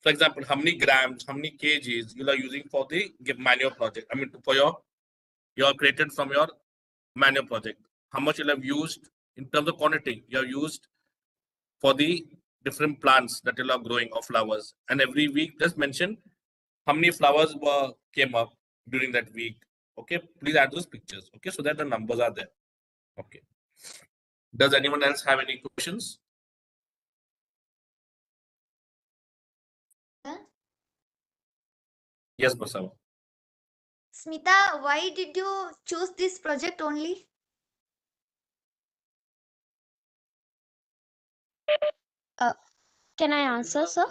for example, how many grams, how many kgs you are using for the manual project. I mean, for your created from your manual project. How much you'll have used in terms of quantity you have used for the different plants that you are growing of flowers. And every week, just mention how many flowers came up during that week. Okay, please add those pictures. Okay, so that the numbers are there. Okay. Does anyone else have any questions? Yes, Basava. Smita, why did you choose this project only? Can I answer, sir?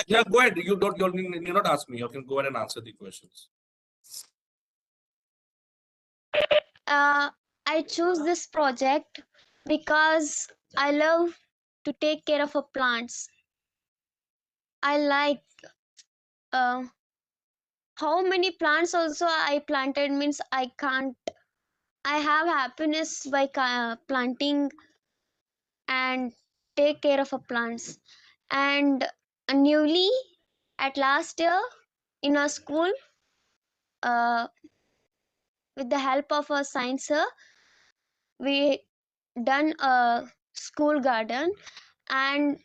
Yeah, go ahead. You need not ask me. You can go ahead and answer the questions. I choose this project because I love to take care of plants. I like how many plants also I planted means I can't. I have happiness by planting and take care of plants. And newly at last year in our school, with the help of a science sir, we done a school garden, and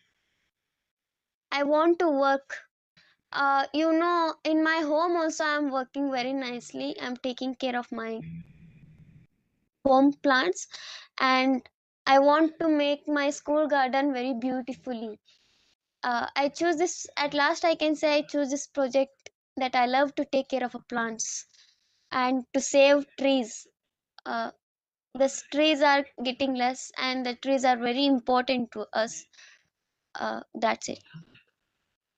I want to work. In my home also I'm working very nicely. I'm taking care of my home plants, and I want to make my school garden very beautifully. I choose this, at last I can say I choose this project that I love to take care of plants and to save trees. Uh, the trees are getting less, and the trees are very important to us. That's it.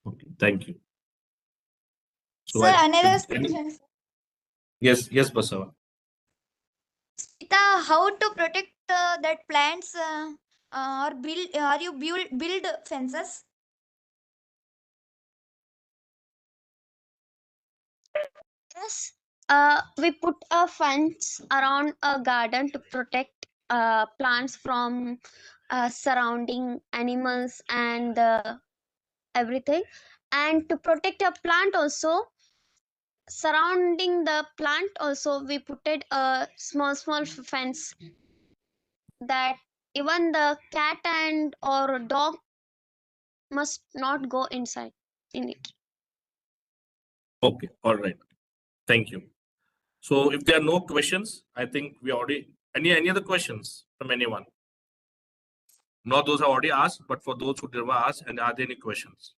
Okay, thank you. So Sir, another question. yes, Basava. How to protect that plants or build? Are you build fences? Yes. We put a fence around a garden to protect plants from surrounding animals and everything. And to protect a plant also, surrounding the plant also, we put it a small fence that even the cat and or dog must not go inside in it. Okay, all right. Thank you. So if there are no questions, I think we already any other questions from anyone? Not those I already asked, but for those who never asked, and are there any questions?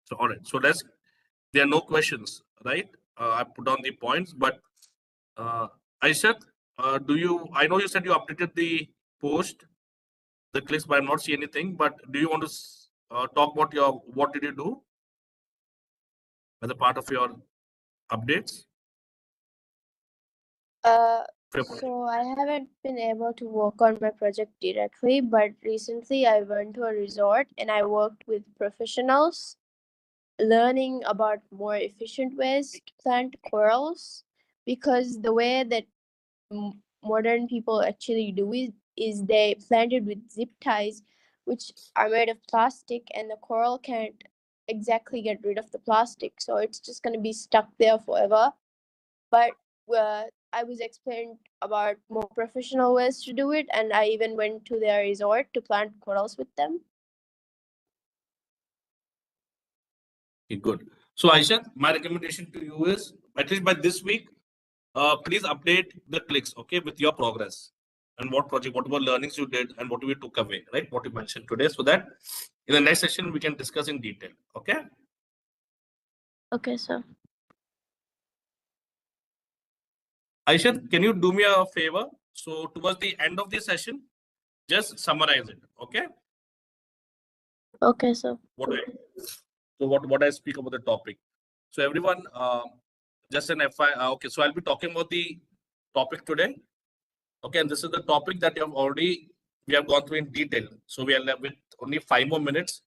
So all right. So there are no questions, right? I put down the points, but Aishat, I know you said you updated the post, the clicks, but I'm not seeing anything. But do you want to talk about what did you do as a part of your updates? So I haven't been able to work on my project directly, but recently I went to a resort and I worked with professionals, learning about more efficient ways to plant corals, because the way that modern people actually do it is they plant it with zip ties, which are made of plastic, and the coral can't exactly get rid of the plastic, so it's just going to be stuck there forever. But I was explained about more professional ways to do it, and I even went to their resort to plant corals with them. Okay, good. So Aisha, my recommendation to you is at least by this week, please update the clicks, okay, with your progress and whatever learnings you did and what we took away, right? What you mentioned today, so that in the next session we can discuss in detail. Okay. Okay, sir. Aisha, can you do me a favor? So towards the end of the session, just summarize it. Okay. Okay, sir. What I speak about the topic. So everyone, just an FI. Okay, so I'll be talking about the topic today. Okay, and this is the topic that we have gone through in detail. So we are left with only 5 more minutes.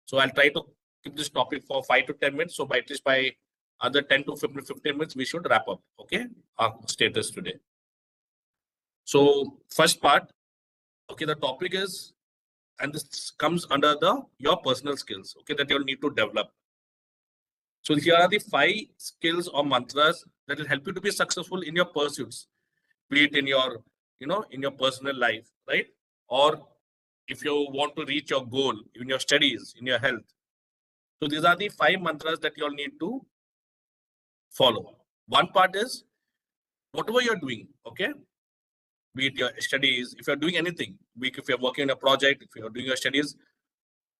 So I'll try to keep this topic for 5 to 10 minutes. So by at least by other 10 to 15 minutes, we should wrap up. Okay, our status today. So first part, okay, the topic is, and this comes under your personal skills, okay, that you'll need to develop. So here are the 5 skills or mantras that will help you to be successful in your pursuits, be it in your, in your personal life, right? Or if you want to reach your goal in your studies, in your health. So these are the 5 mantras that you'll need to follow. One part is whatever you're doing, okay? Be it your studies, if you're doing anything, if you're working on a project, if you're doing your studies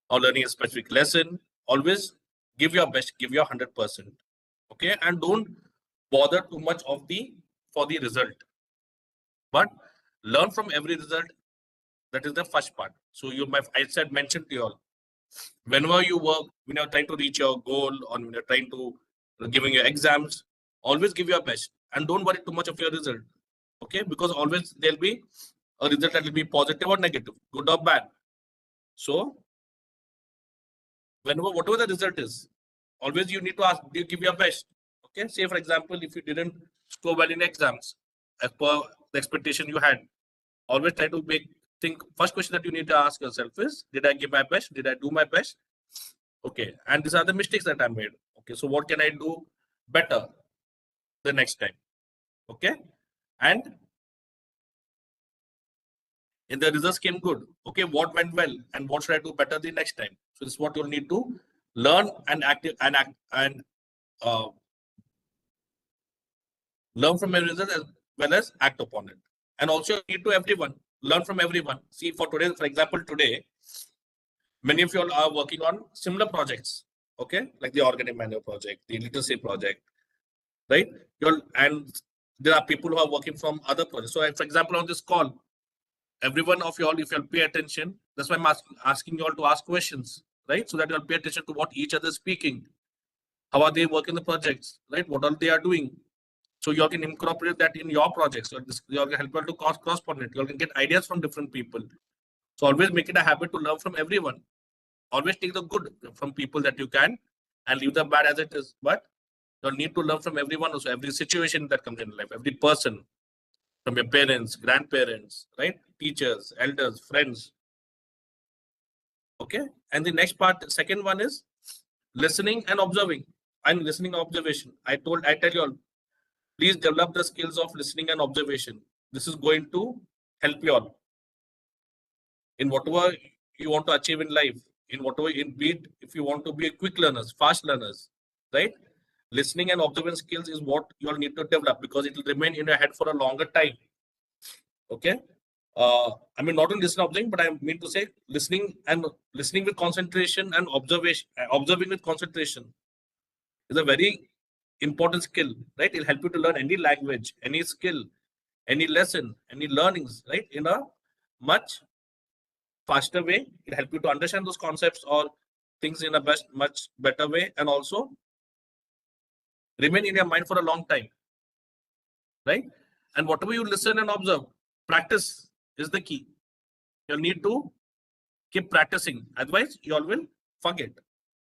or learning a specific lesson, always give your best, give your 100%. Okay, and don't bother too much for the result, but learn from every result. That is the first part. So mentioned to you all, whenever you work, when you're trying to reach your goal or when you're trying to giving your exams, always give your best and don't worry too much of your result. Okay, because always there'll be a result that will be positive or negative, good or bad. So whatever the result is, always you need to ask, do you give your best? Okay, say for example, if you didn't score well in exams as per the expectation you had, always try to think. First question that you need to ask yourself is, did I give my best? Did I do my best? Okay, and these are the mistakes that I made. Okay, so what can I do better the next time? Okay, and and the results came good. Okay, what went well and what should I do better the next time? So this is what you'll need to learn and learn from your results as well as act upon it. And also you need to everyone learn from everyone. See, for today, for example, today, many of you all are working on similar projects. Okay, like the organic manure project, the literacy project, right? And there are people who are working from other projects. So, for example, on this call, every one of you all, if you'll pay attention, that's why I'm asking you all to ask questions, right? So that you'll pay attention to what each other is speaking. How are they working the projects, right? What all they are doing. So you all can incorporate that in your projects. So you all can help you all to cross-pollinate. You all can get ideas from different people. So always make it a habit to learn from everyone. Always take the good from people that you can and leave the bad as it is. But you'll need to learn from everyone also, every situation that comes in life, every person, from your parents, grandparents, right? Teachers, elders, friends. Okay. And the next part, second one is listening and observing. And listening and observation. I tell you all, please develop the skills of listening and observation. This is going to help you all in whatever you want to achieve in life, in whatever, if you want to be a quick learners, fast learners, right? Listening and observing skills is what you all need to develop because it will remain in your head for a longer time. Okay. I mean, not only listening, observing, but I mean to say listening with concentration and observing with concentration is a very important skill, right? It'll help you to learn any language, any skill, any lesson, any learnings, right? In a much faster way. It'll help you to understand those concepts or things in a much better way, and also remain in your mind for a long time, right? And whatever you listen and observe, practice is the key. You'll need to keep practicing. Otherwise, you all will forget.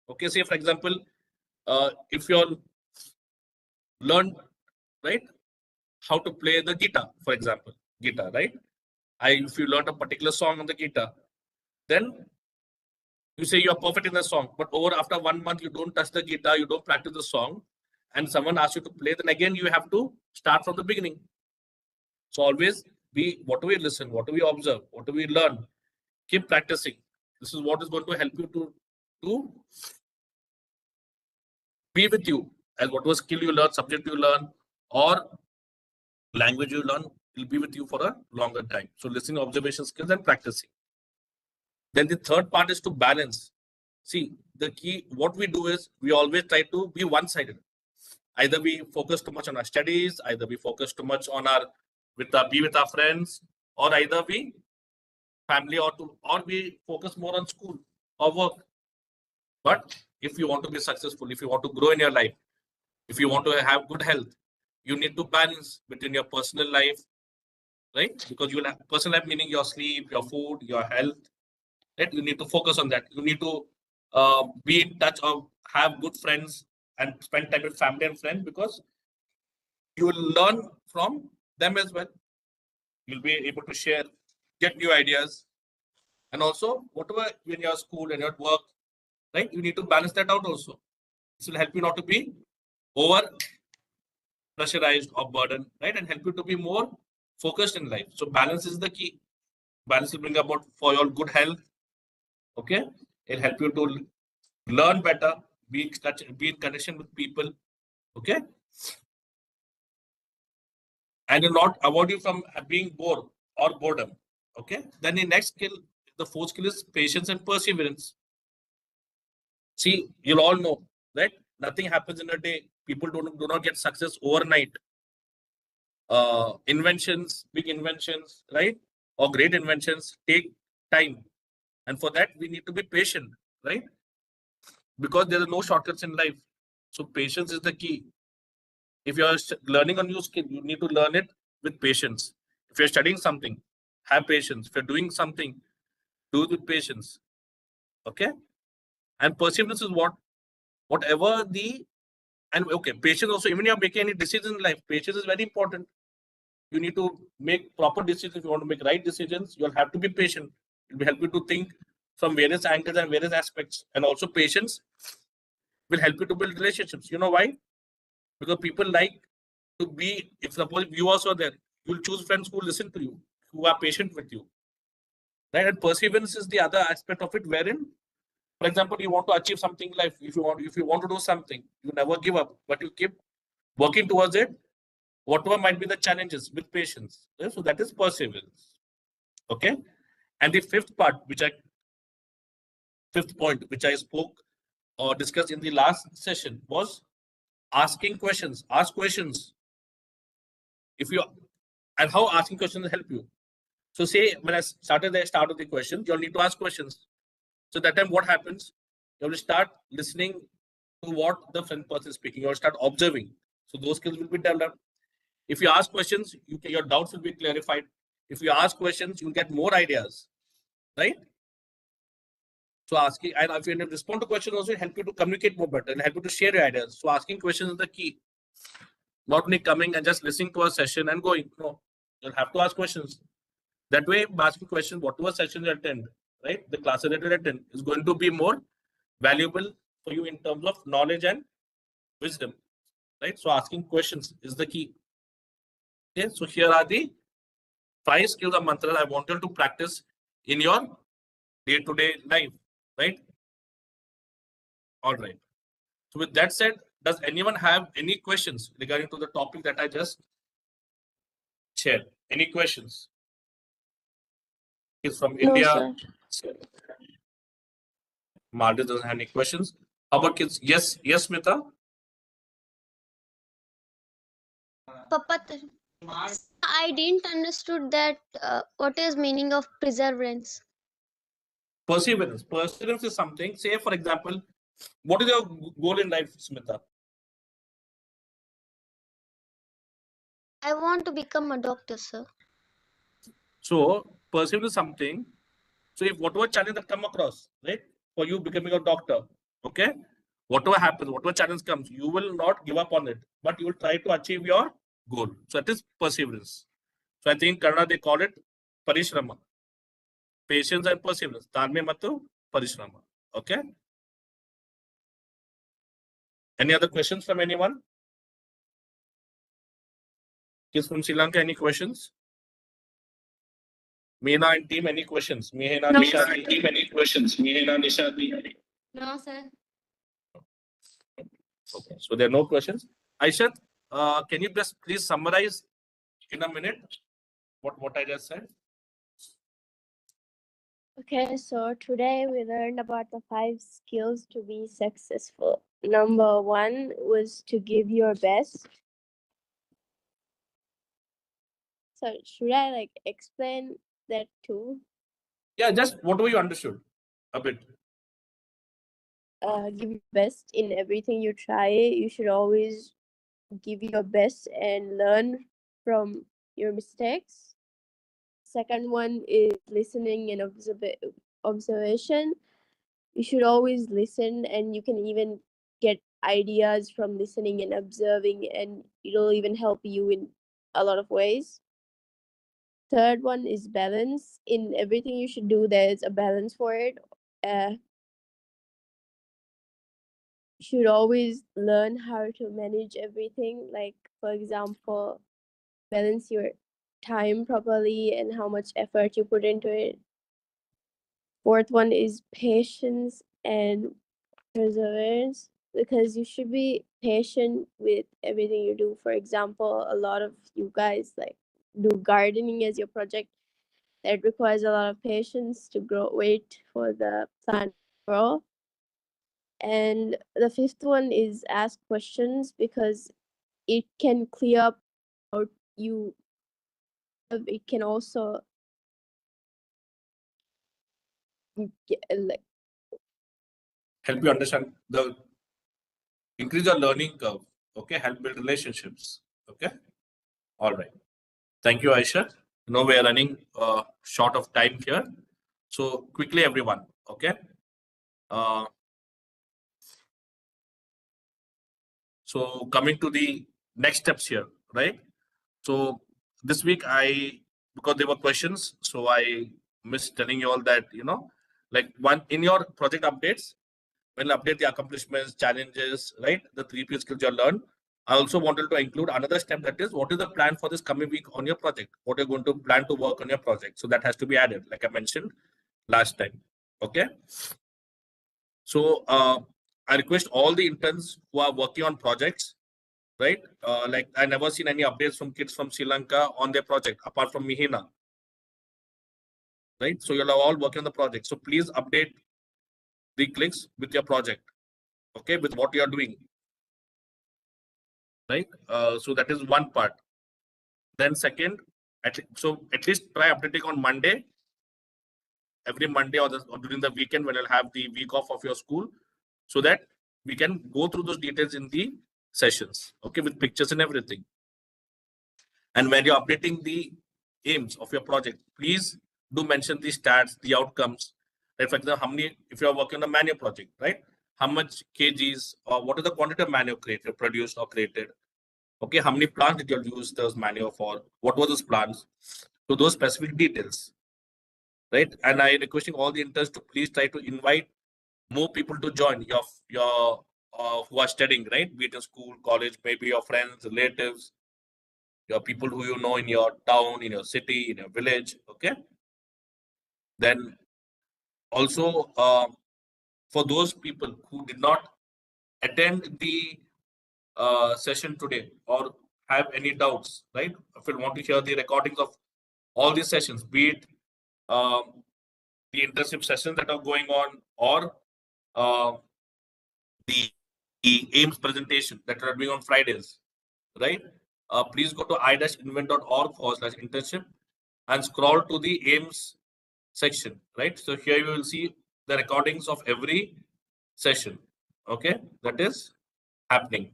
Okay, say for example, if you all learn, right, how to play the guitar, for example, right? If you learn a particular song on the guitar, then you say you're perfect in the song, but after 1 month, you don't touch the guitar, you don't practice the song, and someone asks you to play, then again, you have to start from the beginning. So always whatever you listen, whatever you observe, whatever you learn, keep practicing. This is what is going to help you to be with you, as whatever skill you learn, subject you learn, or language you learn will be with you for a longer time. So listening, observation skills, and practicing. Then the third part is to balance. See, the key, what we do is we always try to be one-sided. Either we focus too much on our studies, either we focus too much on be with our friends, or either we family or we focus more on school or work. But if you want to be successful, if you want to grow in your life, if you want to have good health, you need to balance between your personal life, right? Because you will have personal life, meaning your sleep, your food, your health, right? You need to focus on that. You need to be in touch or have good friends and spend time with family and friends, because you will learn from them as well. You'll be able to share, get new ideas, and also whatever in your school and your work, right? You need to balance that out also. This will help you not to be over pressurized or burdened, right? And help you to be more focused in life. So balance is the key. Balance will bring about for your good health. Okay, it'll help you to learn better, be in connection with people. Okay, and will not avoid you from being bored or boredom. Okay, then the next skill, the fourth skill, is patience and perseverance. See, you'll all know, right? Nothing happens in a day. People do not get success overnight. Inventions, big inventions, right? Or great inventions take time. And for that, we need to be patient, right? Because there are no shortcuts in life. So patience is the key. If you're learning a new skill, you need to learn it with patience. If you're studying something, have patience. If you're doing something, do it with patience. Okay? And perseverance is patience also, even if you're making any decisions in life, patience is very important. You need to make proper decisions. If you want to make right decisions, you'll have to be patient. It will help you to think from various angles and various aspects. And also patience will help you to build relationships. You know why? Because people like to be, if suppose you also are there, you'll choose friends who listen to you, who are patient with you. right? And perseverance is the other aspect of it, wherein, for example, you want to achieve something in life. If you want to do something, you never give up, but you keep working towards it, whatever might be the challenges, with patience. Right? So that is perseverance. Okay. And the fifth point, which I spoke or discussed in the last session, was asking questions. Ask questions. If you and how asking questions help you. So say when I started the start of the question, you'll need to ask questions. So that time what happens? You will start listening to what the friend person is speaking. You'll start observing. So those skills will be developed. If you ask questions, your doubts will be clarified. If you ask questions, you'll get more ideas, right? So asking, and if you respond to questions, also help you to communicate more better and help you to share your ideas. So asking questions is the key. Not only coming and just listening to a session and going. No, you'll have to ask questions. That way, by asking questions, whatever session you attend, right, the classes that you attend is going to be more valuable for you in terms of knowledge and wisdom, right? So asking questions is the key. Okay, so here are the 5 skills or mantras I want you to practice in your day-to-day life, right? All right. So with that said, does anyone have any questions regarding to the topic that I just shared? Any questions? Is from No, India. sir. Margaret doesn't have any questions. How about kids? Yes, Smita. Papa, I didn't understood that what is meaning of perseverance. Perseverance. Perseverance is something. Say, for example, what is your goal in life, Smita? I want to become a doctor, sir. So perseverance is something. So if whatever challenge that come across, right, for you becoming a doctor, okay, whatever happens, whatever challenge comes, you will not give up on it, but you will try to achieve your goal. So that is perseverance. So I think Kannada they call it parishrama. Patience and perseverance. Tanme matu parishrama. Okay. Any other questions from anyone? Kids from Sri Lanka, any questions? Meena and team, any questions? Meena, No, Nisha, sir. team, any questions? Meena, Nisha, No, sir. okay. So there are no questions. Aishat, can you just please summarize in a minute what I just said? Okay, so today we learned about the 5 skills to be successful. Number 1 was to give your best. So should I like explain that too? Yeah, just whatever you understood a bit. Give your best in everything you try. You should always give your best and learn from your mistakes. Second one is listening and observation. You should always listen, and you can even get ideas from listening and observing, and it'll even help you in a lot of ways. Third one is balance. In everything you should do, there's a balance for it. You should always learn how to manage everything. Like, for example, balance your time properly and how much effort you put into it. Fourth one is patience and perseverance, because you should be patient with everything you do. For example, a lot of you guys like do gardening as your project. That requires a lot of patience to wait for the plant to grow. And the fifth one is ask questions, because it can clear up out you. It can also like Help you understand the increase your learning curve. Okay, help build relationships. Okay, all right. Thank you, Aisha. Now we are running short of time here. So quickly, everyone. Okay. So coming to the next steps here, right? So this week because there were questions, so I missed telling you all that, like one in your project updates, when you update the accomplishments, challenges, right? The 3 P skills you learned. I also wanted to include another step, that is, what is the plan for this coming week on your project? What you're going to plan to work on your project? So that has to be added, like I mentioned last time. Okay. So I request all the interns who are working on projects, right? Like I never seen any updates from kids from Sri Lanka on their project apart from Mihina, right? So you're all working on the project. So please update the clicks with your project, okay, with what you are doing, right? So that is one part. Then second, so at least try updating on Monday, every Monday or during the weekend when you'll have the week off of your school, so that we can go through those details in the sessions, okay, with pictures and everything. And when you're updating the aims of your project, please do mention the stats, the outcomes. Like for example, how many, if you're working on a manual project, right? How much kgs or what is the quantity of manure created, produced or created? Okay, how many plants did you use those manure for? What were those plants? So those specific details, right? And I requesting all the interns to please try to invite more people to join your who are studying, right? Be it in school, college, maybe your friends, relatives, your people who you know in your town, in your city, in your village. Okay. Then also for those people who did not attend the session today or have any doubts, right? If you want to hear the recordings of all these sessions, be it the internship sessions that are going on or uh, the aims presentation that are doing on Fridays, right? Please go to i-invent.org/internship and scroll to the aims section, right? So here you will see the recordings of every session, okay, that is happening.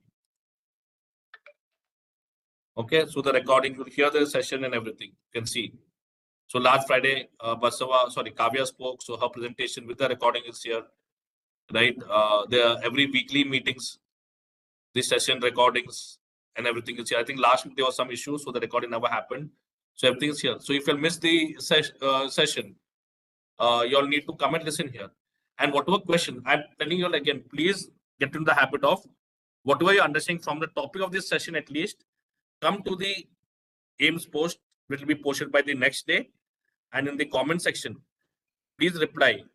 Okay, so the recording, you'll hear the session and everything, you can see. So last Friday, Kavya spoke, so her presentation with the recording is here, right? Every weekly meetings, the session recordings and everything is here. I think last week there was some issues, so the recording never happened. So everything is here. So if you miss the session, you'll need to come and listen here. And whatever question, I'm telling you all again, please get in the habit of whatever you're understanding from the topic of this session, at least come to the aims post, which will be posted by the next day. And in the comment section, please reply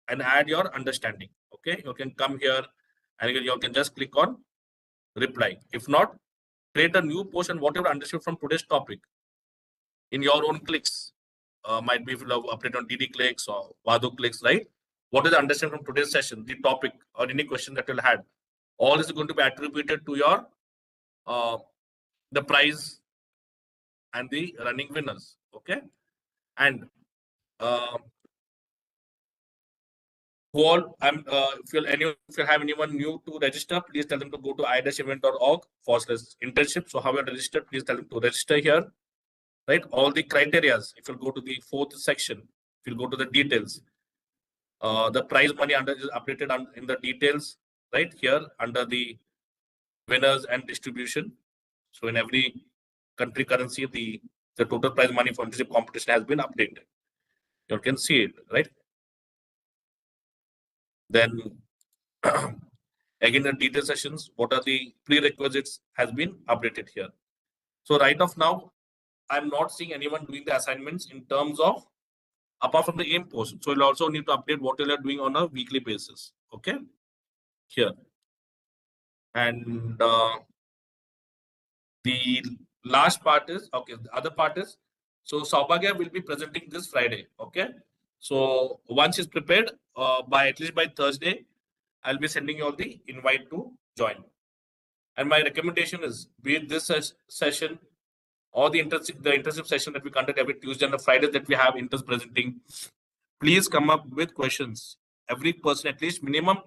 and add your understanding. Okay, you can come here and you can just click on reply. If not, create a new post and whatever understood from today's topic in your own clicks. Might be if you have update on DD clicks or Wado clicks, right? What is the understanding from today's session, the topic or any question that you'll had? All is going to be attributed to your the prize and the running winners. Okay, and who all if you have anyone new to register, please tell them to go to i-invent.org/internship. So how you registered, please tell them to register here, right? All the criterias. If you go to the 4th section, if you go to the details, the prize money is updated in the details, right here under the winners and distribution. So in every country currency, the total prize money for internship competition has been updated. You can see it, right? Then again, the detail sessions, what are the prerequisites has been updated here. So right off now, I'm not seeing anyone doing the assignments in terms of apart from the aim post. So you'll also need to update what you're doing on a weekly basis. Okay, here. And the last part is, okay, the other part is, so Saubhagya will be presenting this Friday. Okay, so once it's prepared, by at least by Thursday, I'll be sending you all the invite to join. And my recommendation is, be it this session or the internship session that we conduct every Tuesday and the Friday that we have interns presenting, please come up with questions. Every person, at least minimum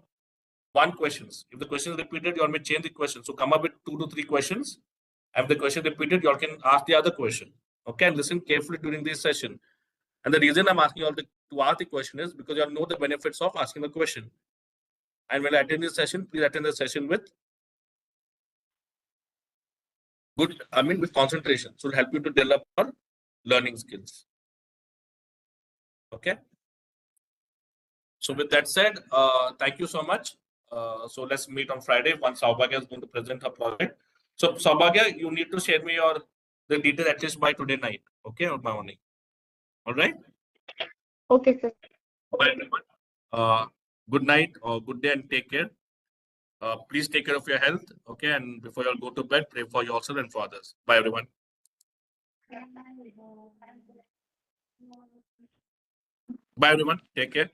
1 questions. If the question is repeated, you all may change the question. So come up with 2 to 3 questions. If the question repeated, you all can ask the other question. Okay, and listen carefully during this session. And the reason I'm asking you all to ask the question is because you all know the benefits of asking the question. And when I attend this session, please attend the session with with concentration. So it'll help you to develop your learning skills. Okay. So with that said, thank you so much. So let's meet on Friday once Saubhagya is going to present her project. So Saubhagya, you need to share me the details at least by today night. Okay, or by morning. All right. Okay, sir. Bye everyone. Good night or good day and take care. Please take care of your health. Okay, and before you all go to bed, pray for yourself and for others. Bye everyone. Bye everyone. Take care.